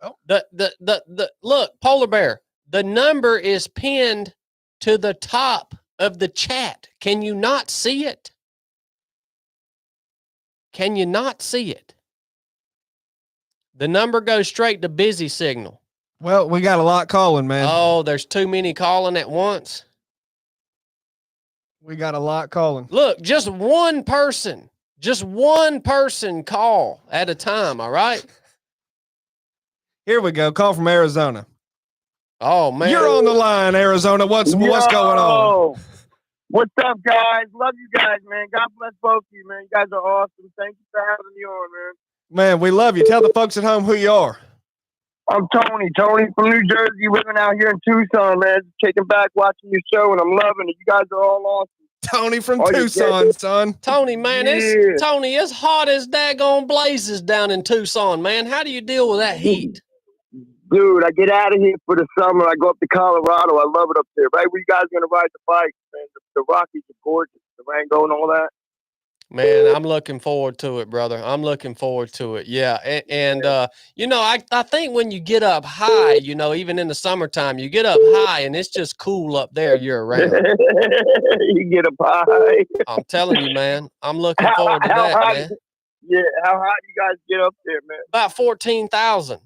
S1: Well,
S2: The look, Polar Bear, the number is pinned to the top of the chat. Can you not see it? Can you not see it? The number goes straight to busy signal.
S1: well, we got a lot calling, man.
S2: Oh, there's too many calling at once.
S1: We got a lot calling.
S2: Look, just one person call at a time, all right?
S1: Here we go. Call from Arizona.
S2: Oh, man.
S1: You're on the line, Arizona. What's going on?
S10: What's up, guys? Love you guys, man. God bless both of you, man. You guys are awesome. Thank you for having me on, man.
S1: Man, we love you. Tell the folks at home who you are.
S10: I'm Tony from New Jersey, living out here in Tucson, man. Just kicking back, watching your show, and I'm loving it. You guys are all awesome.
S1: Tony from Tucson, son.
S2: Tony, man, it's hot as daggone blazes down in Tucson, man. How do you deal with that heat?
S10: Dude, I get out of here for the summer. I go up to Colorado. I love it up there. Right where you guys are going to ride the bikes, man. The Rockies are gorgeous. The Rango and all that.
S2: Man, I'm looking forward to it, brother. I'm looking forward to it. Yeah. And you know, I think when you get up high, you know, even in the summertime, you get up high and it's just cool up there year round.
S10: You get up high.
S2: I'm telling you, man. I'm looking forward to that,
S10: high,
S2: man.
S10: Yeah. How high do you guys get up there, man?
S2: About 14,000.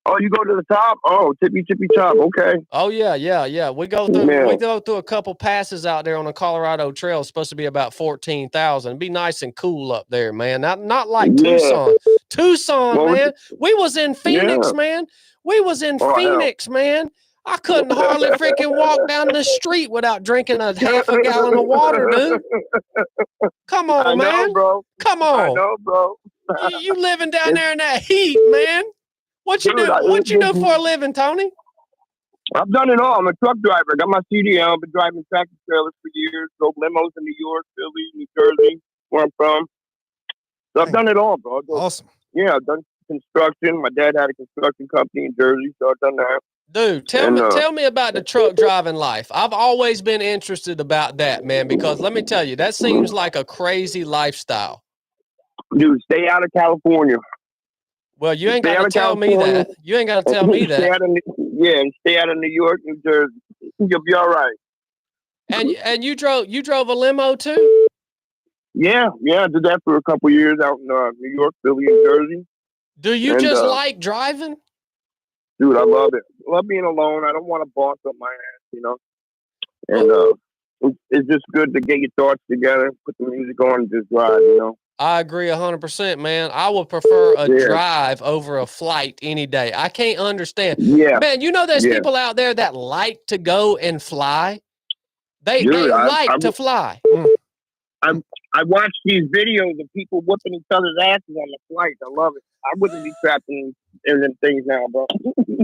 S10: Oh, you go to the top? Oh, tippy top. Okay.
S2: Oh yeah. We go through a couple passes out there on the Colorado Trail. It's supposed to be about 14,000. Be nice and cool up there, man. Not like Tucson. Tucson, man. We was in Phoenix, man. We was in Phoenix, man. I couldn't hardly freaking walk down the street without drinking a half a gallon of water, dude. Come on, man.
S10: I know, bro.
S2: Come on.
S10: I know, bro.
S2: You living down there in that heat, man. What you do? What you do for a living, Tony?
S10: I've done it all. I'm a truck driver. I got my CDL. I've been driving tractor trailers for years. Drove limos in New York, Philly, New Jersey, where I'm from. So I've done it all, bro.
S1: Awesome.
S10: Yeah, I've done construction. My dad had a construction company in Jersey, so I've done that.
S2: Dude, tell me about the truck driving life. I've always been interested about that, man, because let me tell you, that seems like a crazy lifestyle.
S10: Dude, stay out of California.
S2: Well, you ain't got to tell me that. You ain't got to tell me that.
S10: Stay out of New York, New Jersey. You'll be all right.
S2: And you drove a limo too?
S10: Yeah. I did that for a couple years out in New York, Philly, and Jersey.
S2: Do you just like driving?
S10: Dude, I love it. I love being alone. I don't want to boss up my ass, you know. And it's just good to get your thoughts together, put the music on, and just drive, you know.
S2: I agree 100%, man. I would prefer a drive over a flight any day. I can't understand.
S10: Yeah.
S2: Man, you know there's people out there that like to go and fly. They like to fly.
S10: I watch these videos of people whooping each other's asses on the flight. I love it. I wouldn't be trapped in them things now, bro.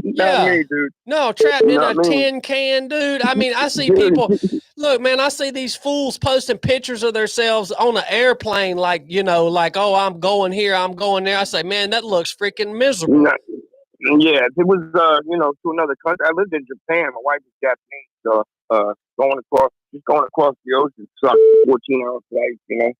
S10: Not me, dude.
S2: No, trapped in a tin can, dude. I mean, I see people. Look, man, I see these fools posting pictures of themselves on an airplane, like, you know, like, oh, I'm going here, I'm going there. I say, man, that looks freaking miserable.
S10: Yeah, if it was, to another country. I lived in Japan. My wife is Japanese, so going across the ocean sucks. 14-hour flight, you know.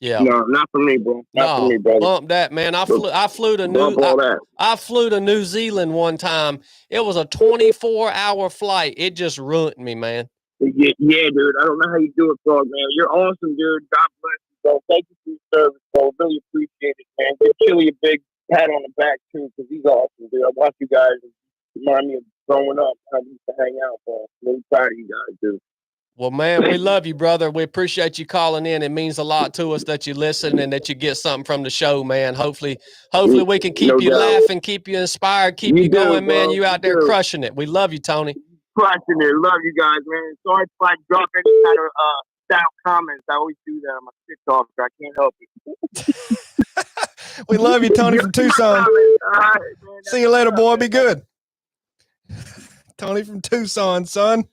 S2: Yeah.
S10: No, not for me, bro. Not for me, brother.
S2: Bump that, man. I flew to New Zealand one time. It was a 24-hour flight. It just ruined me, man.
S10: Yeah, dude. I don't know how you do it, bro, man. You're awesome, dude. God bless you, bro. Thank you for your service, bro. Really appreciate it, man. Give Chili a big pat on the back, too, because he's awesome, dude. I watch you guys and remind me of growing up, how we used to hang out, bro. I'm really proud of you guys, dude.
S2: Well, man, we love you, brother. We appreciate you calling in. It means a lot to us that you listen and that you get something from the show, man. Hopefully we can keep you laughing, keep you inspired, keep you going, man. You out there crushing it. We love you, Tony.
S10: Crushing it. Love you guys, man. Sorry if I drop any kind of style comments. I always do that on my TikTok, so I can't help it.
S1: We love you, Tony from Tucson.
S10: Right,
S1: see you later, boy. Be good. Tony from Tucson, son.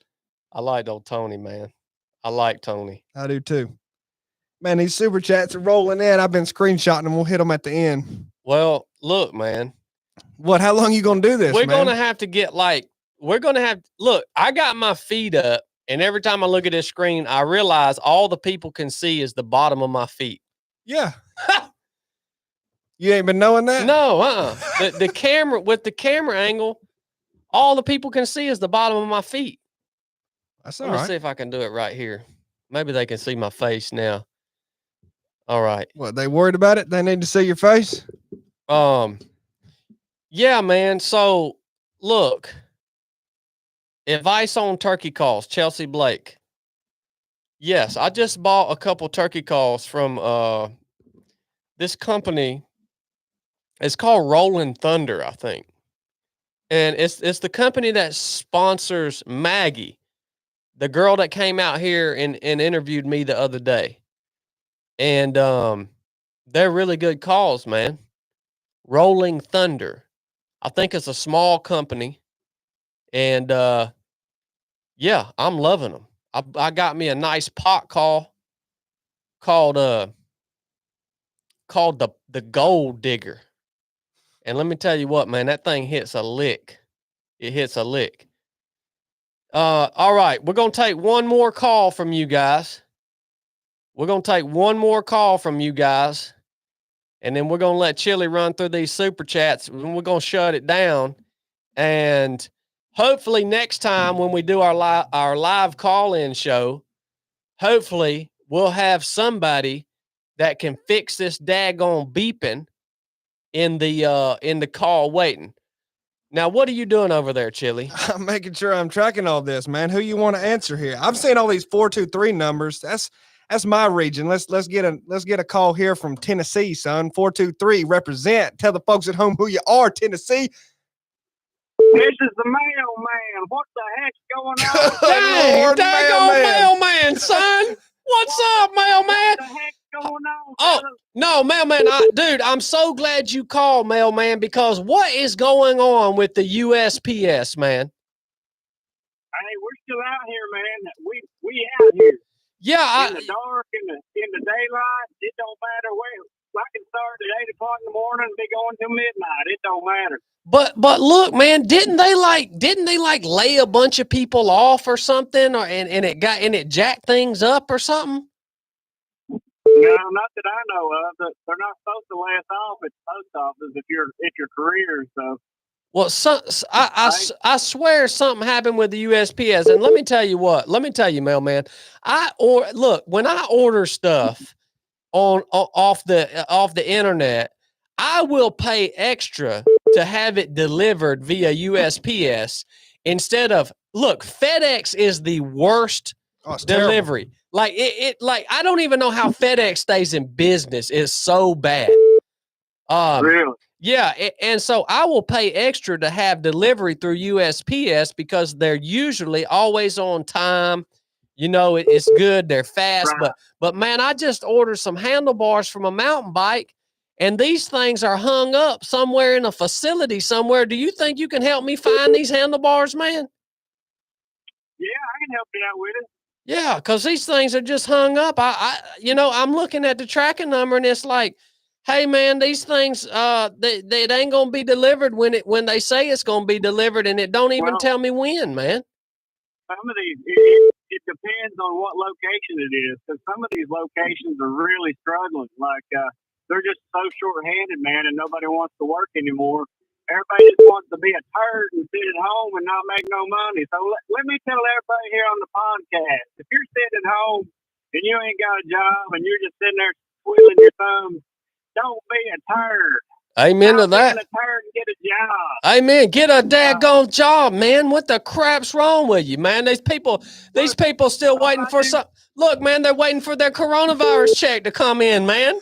S2: I like old Tony, man. I like Tony.
S1: I do too. Man, these super chats are rolling in. I've been screenshotting them. We'll hit them at the end.
S2: Well, look, man.
S1: What? How long you going to do this,
S2: We're
S1: man?
S2: going to have to get look, I got my feet up And every time I look at this screen, I realize all the people can see is the bottom of my feet.
S1: Yeah. You ain't been knowing that?
S2: No, the camera, with the camera angle, all the people can see is the bottom of my feet.
S1: That's all
S2: Let me
S1: right.
S2: see if I can do it right here. Maybe they can see my face now. All right.
S1: What, they worried about it? They need to see your face?
S2: Yeah, man. So look, advice on turkey calls, Chelsea Blake. Yes, I just bought a couple turkey calls from this company. It's called Rolling Thunder, I think. And it's the company that sponsors Maggie, the girl that came out here and interviewed me the other day. And they're really good calls, man. Rolling Thunder. I think it's a small company. And yeah, I'm loving them. I got me a nice pot call called the Gold Digger. And let me tell you what, man, that thing hits a lick. It hits a lick. All right, we're going to take one more call from you guys. We're going to take one more call from you guys. And then we're going to let Chili run through these super chats. And we're going to shut it down. And hopefully next time when we do our live call-in show, hopefully we'll have somebody that can fix this daggone beeping in the call waiting. Now, what are you doing over there, Chili?
S1: I'm making sure I'm tracking all this, man. Who you want to answer here? I've seen all these 423 numbers. That's my region. Let's get a call here from Tennessee, son. 423 represent. Tell the folks at home who you are, Tennessee.
S10: This is the mailman. What the heck's going on?
S2: Dang,
S1: Lord,
S2: daggone mailman, son. What's up, mailman?
S10: What the heck's going on?
S2: Oh,
S10: fellas?
S2: no, mailman. Dude, I'm so glad you called, mailman, because what is going on with the USPS, man?
S10: Hey, we're still out here, man. We out here.
S2: Yeah,
S10: In the dark, in the daylight, it don't matter where. I can start at 8 o'clock in the morning and be going till midnight. It don't matter.
S2: but look, man, didn't they like lay a bunch of people off or something, or and it jacked things up or something?
S10: No, not that I know of. They're not supposed to lay us off at the post office if you're careers. So.
S2: Well, I swear something happened with the USPS, and let me tell you, mailman. When I order stuff off the internet, I will pay extra to have it delivered via USPS instead of FedEx is the worst delivery.
S1: Terrible.
S2: Like I don't even know how FedEx stays in business. It's so bad.
S10: Really?
S2: Yeah, and so I will pay extra to have delivery through USPS because they're usually always on time. You know, it's good. They're fast.
S10: Right.
S2: But man, I just ordered some handlebars from a mountain bike, and these things are hung up somewhere in a facility somewhere. Do you think you can help me find these handlebars, man?
S10: Yeah, I can help you out with it.
S2: Yeah, because these things are just hung up. I'm looking at the tracking number, and it's like, hey man, these things they ain't gonna be delivered when they say it's gonna be delivered, and it don't even tell me when, man.
S10: Some of these, it depends on what location it is, because some of these locations are really struggling. Like they're just so short-handed, man, and nobody wants to work anymore. Everybody just wants to be a turd and sit at home and not make no money. So let me tell everybody here on the podcast: if you're sitting at home and you ain't got a job and you're just sitting there twiddling your thumbs, don't be a turd.
S2: Amen to that.
S10: Get a turd and get a job.
S2: Amen. Get a daggone job, man. What the crap's wrong with you, man? These people still waiting for some. Look, man, they're waiting for their coronavirus check to come in, man.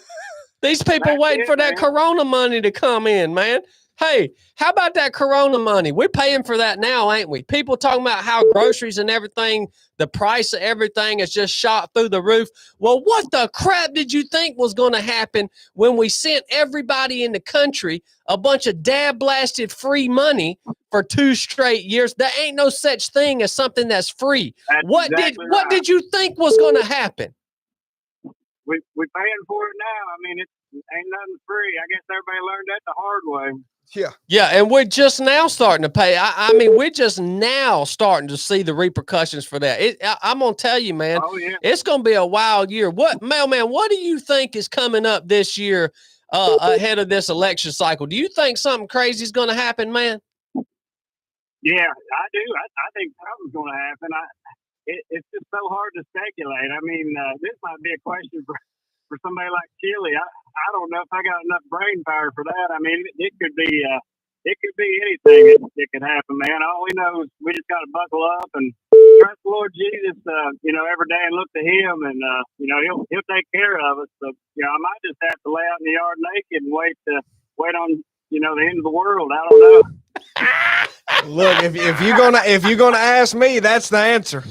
S2: These people waiting for that corona money to come in, man. Hey, how about that corona money? We're paying for that now, ain't we? People talking about how groceries and everything, the price of everything is just shot through the roof. Well, what the crap did you think was going to happen when we sent everybody in the country a bunch of dad-blasted free money for 2 straight years? There ain't no such thing as something that's free. What did you think was going to happen?
S10: We're paying for it now. I mean, ain't nothing free. I guess everybody learned that the hard way.
S1: Yeah.
S2: Yeah, and we're just now starting to pay. I mean, we're just now starting to see the repercussions for that. I'm gonna tell you, man,
S10: Oh yeah.
S2: it's gonna be a wild year. What, mailman? What do you think is coming up this year, ahead of this election cycle? Do you think something crazy is gonna happen, man?
S10: Yeah, I do. I think something's going to happen. It's just so hard to speculate. I mean, this might be a question for somebody like Chili. I don't know if I got enough brain power for that. I mean, it could be anything that could happen, man. All we know is we just got to buckle up and trust the Lord Jesus, every day and look to Him, and He'll take care of us. So, I might just have to lay out in the yard naked and wait on the end of the world. I don't know.
S1: Look, if you're gonna ask me, that's the answer.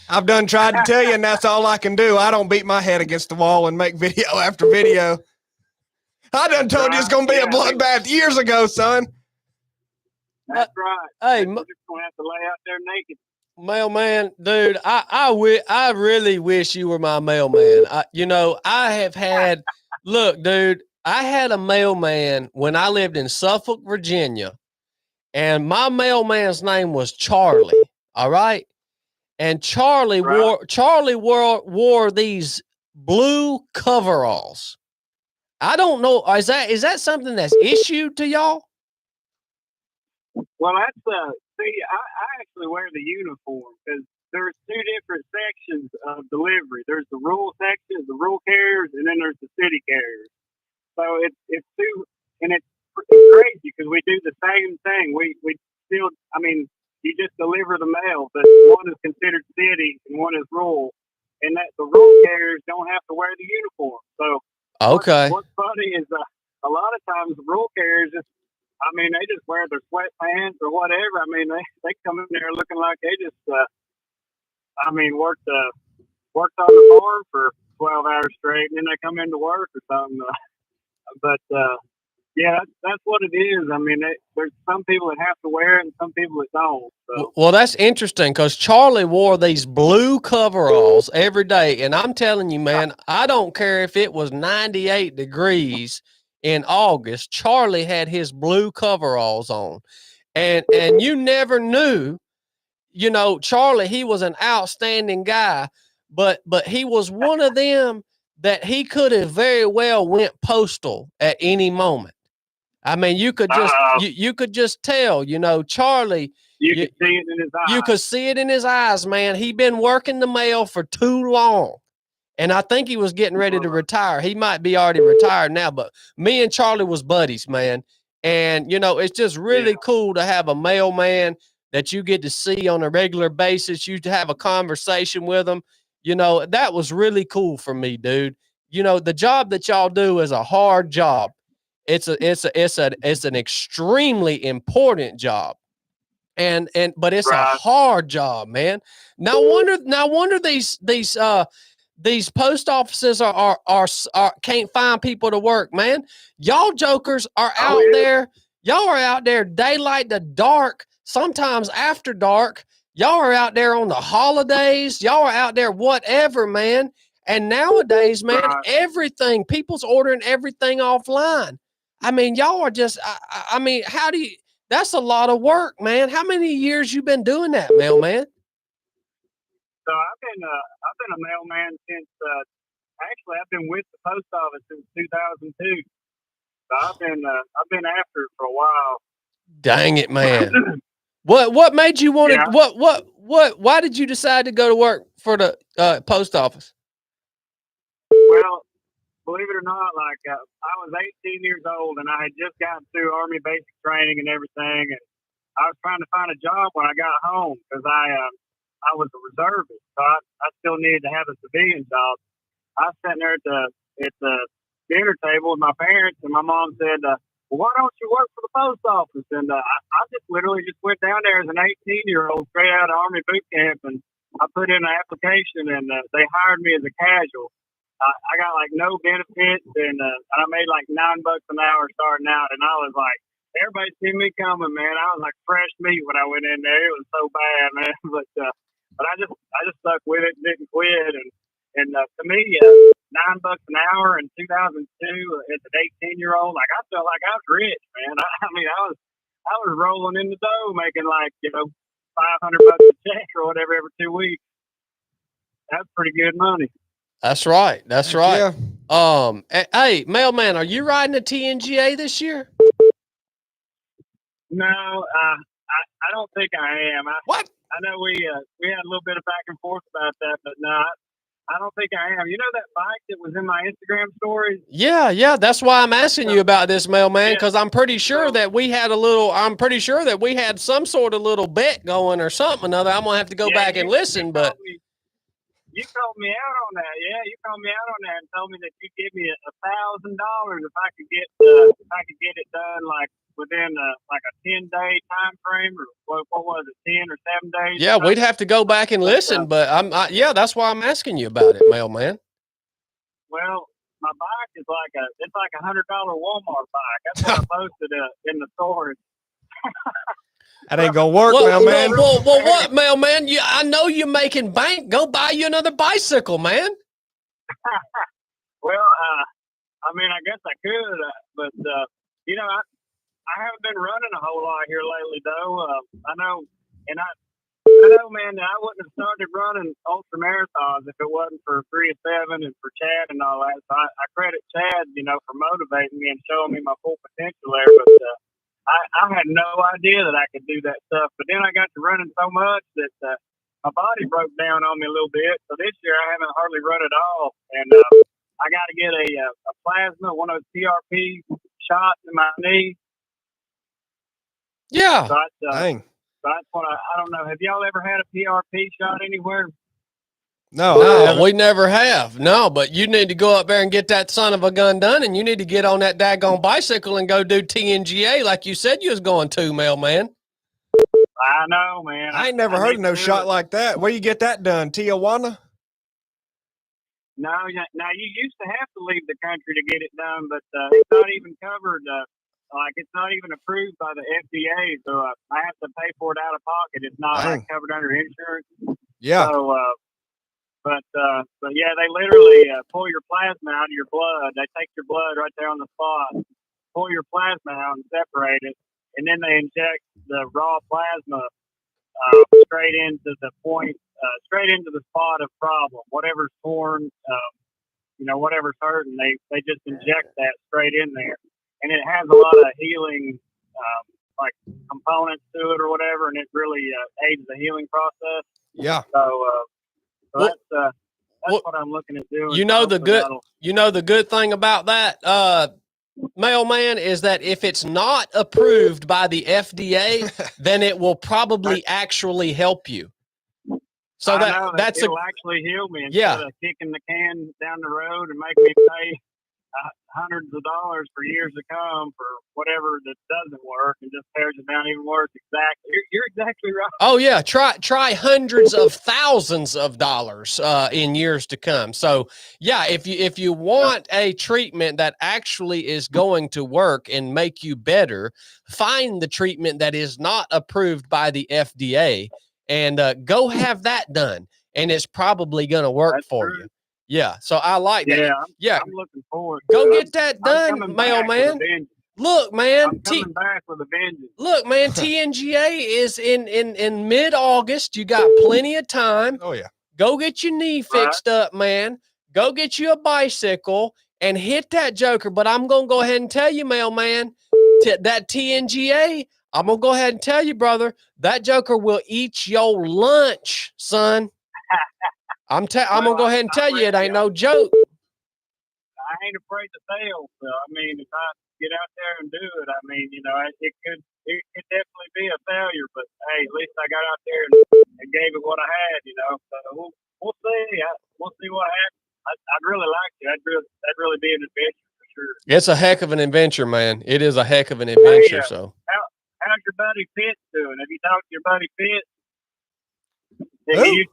S1: I've done tried to tell you, and that's all I can do. I don't beat my head against the wall and make video after video. I done told you it's gonna be a bloodbath years ago, son.
S10: That's right.
S2: Hey,
S10: we're just gonna have to lay out there naked.
S2: Mailman, dude, I really wish you were my mailman. I have had, look, dude, I had a mailman when I lived in Suffolk, Virginia, and my mailman's name was Charlie. All right. And Charlie wore these blue coveralls. I don't know. Is that something that's issued to y'all?
S10: Well, that's I actually wear the uniform because there's two different sections of delivery. There's the rural section, the rural carriers, and then there's the city carriers. So it's two, and it's crazy because we do the same thing. We still, I mean, you just deliver the mail, but one is considered city and one is rural, and that the rural carriers don't have to wear the uniform. So
S2: okay,
S10: what's funny is a lot of times the rural carriers just, I mean, they just wear their sweatpants or whatever. I mean, they come in there looking like they just, worked on the farm for 12 hours straight, and then they come into work or something. Yeah, that's what it is. I mean, there's some people that have to wear it and some people that don't. So.
S2: Well, that's interesting because Charlie wore these blue coveralls every day. And I'm telling you, man, I don't care if it was 98 degrees in August. Charlie had his blue coveralls on. And you never knew, Charlie, he was an outstanding guy, but he was one of them that he could have very well went postal at any moment. I mean, you could just you could just tell, Charlie.
S10: You could see it in his eyes.
S2: You could see it in his eyes, man. He'd been working the mail for too long, and I think he was getting ready to retire. He might be already retired now, but me and Charlie was buddies, man. And it's just really cool to have a mailman that you get to see on a regular basis. You to have a conversation with him. That was really cool for me, dude. The job that y'all do is a hard job. It's an extremely important job, but it's a hard job, man. No wonder these post offices are can't find people to work, man. Y'all jokers are out there. Y'all are out there daylight to dark, sometimes after dark. Y'all are out there on the holidays. Y'all are out there, whatever, man. And nowadays, man, people's ordering everything offline. I mean, y'all are just, I mean, that's a lot of work, man. How many years you been doing that, mailman?
S10: So I've been a mailman since, actually I've been with the post office since 2002. So I've been after it for a while.
S2: Dang it, man. What made you want to, why did you decide to go to work for the post office?
S10: Well, believe it or not, I was 18 years old and I had just gotten through Army basic training and everything, and I was trying to find a job when I got home because I was a reservist, so I still needed to have a civilian job. I was sitting there at the dinner table with my parents, and my mom said, "Well, why don't you work for the post office?" And I just literally just went down there as an 18-year-old straight out of Army boot camp, and I put in an application, and they hired me as a casual. I got no benefits, and I made $9 an hour starting out, and I was like, everybody seen me coming, man. I was like fresh meat when I went in there. It was so bad, man. But I just stuck with it, didn't quit, and to me, $9 an hour in 2002 as an 18-year-old. Like I felt like I was rich, man. I mean, I was rolling in the dough, making like $500 a check or whatever every 2 weeks. That's pretty good money.
S2: That's right. That's right.
S1: Yeah.
S2: Hey, mailman, are you riding a TNGA this year?
S10: No, I don't think I am.
S2: What?
S10: I know we had a little bit of back and forth about that, but no, I don't think I am. You know that bike that was in my Instagram stories?
S2: Yeah. That's why I'm asking you about this, mailman, because I'm pretty sure that we had some sort of little bet going or something or another. I'm gonna have to go back and listen, but
S10: you called me out on that. Yeah, you called me out on that and told me that you'd give me $1,000 if I could get it done like within like a 10-day time frame, or what was it, 10 or 7 days?
S2: yeah, we'd have to go back and listen. But that's why I'm asking you about it, mailman.
S10: Well, my bike is it's like $100 Walmart bike. That's what I posted in the stories.
S1: That ain't gonna work, mailman.
S2: Well, what, mailman? I know you're making bank. Go buy you another bicycle, man.
S10: Well, I mean, I guess I could, but I haven't been running a whole lot here lately, though. I know, man, that I wouldn't have started running ultra marathons if it wasn't for 3 of 7 and for Chad and all that. So I credit Chad, for motivating me and showing me my full potential there. But I had no idea that I could do that stuff. But then I got to running so much that my body broke down on me a little bit. So this year I haven't hardly run at all. And I got to get a plasma, one of those PRP shots in my knee.
S2: Yeah.
S10: So
S1: Dang.
S10: that's what I don't know. Have y'all ever had a PRP shot anywhere?
S2: No, we never have. No, but you need to go up there and get that son of a gun done, and you need to get on that daggone bicycle and go do TNGA like you said you was going to, mailman.
S10: I know, man.
S1: I ain't never heard of no shot like that. Where you get that done? Tijuana?
S10: No, now you used to have to leave the country to get it done, but it's not even covered. It's not even approved by the FDA, so I have to pay for it out of pocket. It's not covered under insurance.
S1: Yeah.
S10: So, but yeah, they literally pull your plasma out of your blood. They take your blood right there on the spot, pull your plasma out and separate it, and then they inject the raw plasma straight into the spot of problem. Whatever's torn, whatever's hurting, they just inject that straight in there. And it has a lot of healing, components to it or whatever, and it really aids the healing process.
S1: Yeah.
S10: So that's what I'm looking at doing.
S2: The good thing about that, mailman, is that if it's not approved by the FDA, then it will probably actually help you. So
S10: it'll actually heal me instead of kicking the can down the road and make me pay hundreds of dollars for years to come for whatever that doesn't work and just tears it down even worse. Exactly. You're exactly right.
S2: Oh yeah. Try hundreds of thousands of dollars in years to come. So yeah, if you want a treatment that actually is going to work and make you better, find the treatment that is not approved by the FDA and go have that done. And it's probably going to work for you. Yeah, so I like that.
S10: Yeah, I'm looking forward to
S2: Go
S10: it.
S2: get that done, mailman. Look, man.
S10: I'm coming back with a vengeance.
S2: Look, man, TNGA is in mid-August. You got plenty of time.
S1: Oh, yeah.
S2: Go get your knee fixed up, man. Go get you a bicycle and hit that joker. But I'm going to go ahead and tell you, mailman, that TNGA, I'm going to go ahead and tell you, brother, that joker will eat your lunch, son. I'm gonna go ahead and tell you it ain't no joke.
S10: I ain't afraid to fail. So I mean, if I get out there and do it, I mean, it could definitely be a failure. But hey, at least I got out there and gave it what I had. So we'll see. We'll see what happens. I'd really like to. That'd really be an adventure for sure.
S2: It's a heck of an adventure, man. It is a heck of an adventure.
S10: Hey,
S2: so
S10: how's your buddy Fitz doing? Have you talked to your buddy Fitz? You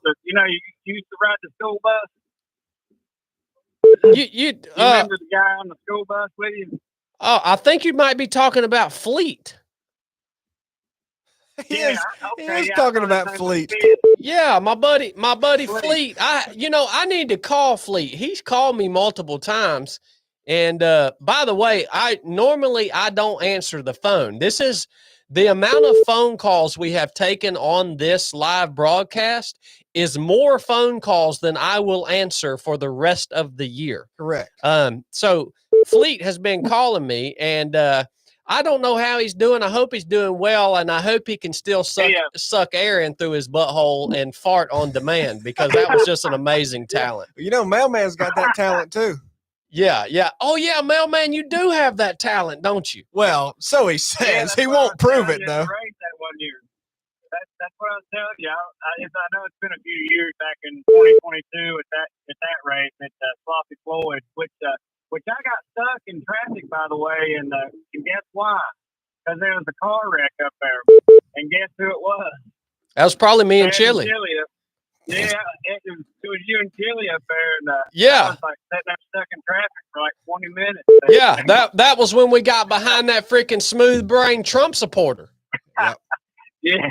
S10: used to ride the school bus.
S2: You
S10: remember the guy on the school bus with you?
S2: Oh, I think you might be talking about Fleet.
S1: He
S10: Yeah,
S1: is talking about Fleet.
S2: Yeah, my buddy Fleet. I need to call Fleet. He's called me multiple times. And by the way, I don't answer the phone. This is the amount of phone calls we have taken on this live broadcast is more phone calls than I will answer for the rest of the year.
S1: Correct.
S2: So Fleet has been calling me, and I don't know how he's doing. I hope he's doing well, and I hope he can still suck air in through his butthole and fart on demand, because that was just an amazing talent.
S1: You know, Mailman's got that talent too.
S2: Yeah. Oh, yeah, Mailman, you do have that talent, don't you?
S1: Well, so he says. He won't prove it, though.
S10: That 1 year. That's what I was telling you. I know it's been a few years back in 2022 at that race at Sloppy Floyd, which I got stuck in traffic, by the way, and guess why? Because there was a car wreck up there, and guess who it was?
S2: That was probably me and Chili.
S10: Yeah, it was you and Chili up there, and
S2: yeah,
S10: I was like sitting there stuck in traffic for like 20 minutes.
S2: Yeah, that was when we got behind that freaking smooth brain Trump supporter.
S1: Yep.
S10: Yeah.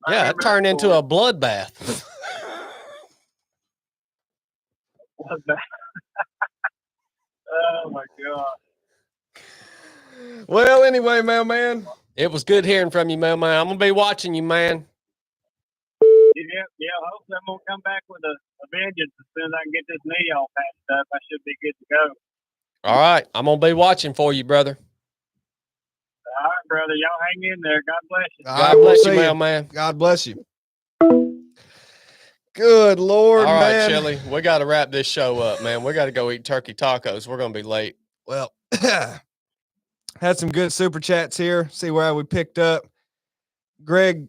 S2: Yeah, it turned into a bloodbath.
S10: Oh my God.
S1: Well, anyway, Mailman.
S2: It was good hearing from you, Mailman. I'm gonna be watching you, man.
S10: Yeah. Hopefully, I'm gonna come back with a vengeance as soon as I can get this knee all patched up. I should be good to go.
S2: All right, I'm gonna be watching for you, brother.
S10: All right, brother. Y'all hang in there. God bless you.
S2: God bless you, Mailman.
S1: God bless you. Good Lord,
S2: all right,
S1: man.
S2: Chili, we got to wrap this show up, man. We got to go eat turkey tacos. We're gonna be late.
S1: Well, had some good super chats here. See where we picked up. Greg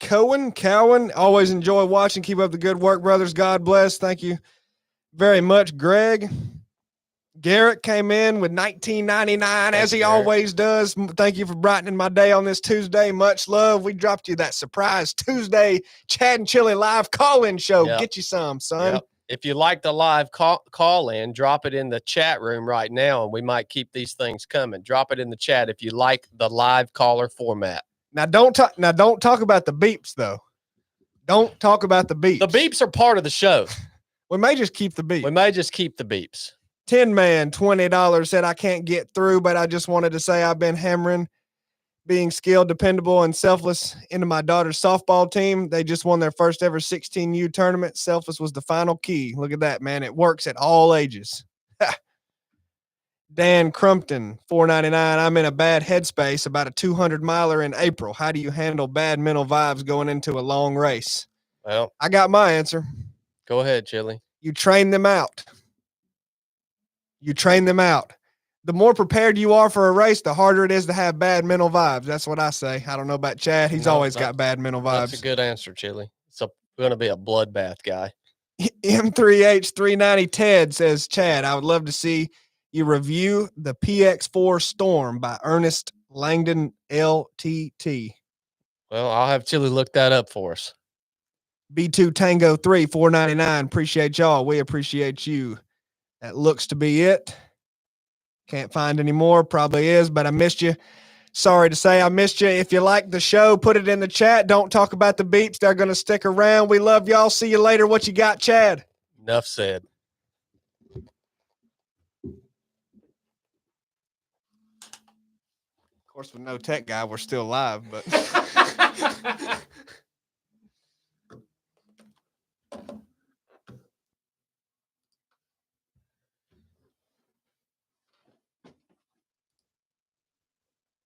S1: Cowan, always enjoy watching. Keep up the good work, brothers. God bless. Thank you very much, Greg. Garrett came in with $19.99 as he always does. Thank you for brightening my day on this Tuesday. Much love. We dropped you that surprise Tuesday Chad and Chili live call-in show.
S2: Yep.
S1: Get you some, son.
S2: Yep. If you like the live call in, drop it in the chat room right now, and we might keep these things coming. Drop it in the chat if you like the live caller format.
S1: Now don't talk about the beeps though. Don't talk about the beeps.
S2: The beeps are part of the show.
S1: We may just keep the beeps.
S2: We may just keep the beeps.
S1: Tin Man, $20 said, I can't get through, but I just wanted to say I've been hammering being skilled, dependable, and selfless into my daughter's softball team. They just won their first ever 16U tournament. Selfless was the final key. Look at that, man. It works at all ages. Dan Crumpton, $4.99. I'm in a bad headspace about a 200-miler in April. How do you handle bad mental vibes going into a long race?
S2: Well,
S1: I got my answer.
S2: Go ahead, Chili.
S1: You train them out. The more prepared you are for a race, the harder it is to have bad mental vibes. That's what I say. I don't know about Chad. He's always got bad mental vibes.
S2: That's a good answer, Chili. It's going to be a bloodbath guy.
S1: M3H390 Ted says, Chad, I would love to see you review the PX4 Storm by Ernest Langdon LTT.
S2: Well, I'll have Chili look that up for us.
S1: B2 Tango 3, $4.99. Appreciate y'all. We appreciate you. That looks to be it. Can't find any more. Probably is, but I missed you. Sorry to say I missed you. If you like the show, put it in the chat. Don't talk about the beeps. They're going to stick around. We love y'all. See you later. What you got, Chad?
S2: Enough said.
S1: Of course, with no tech guy, we're still live, but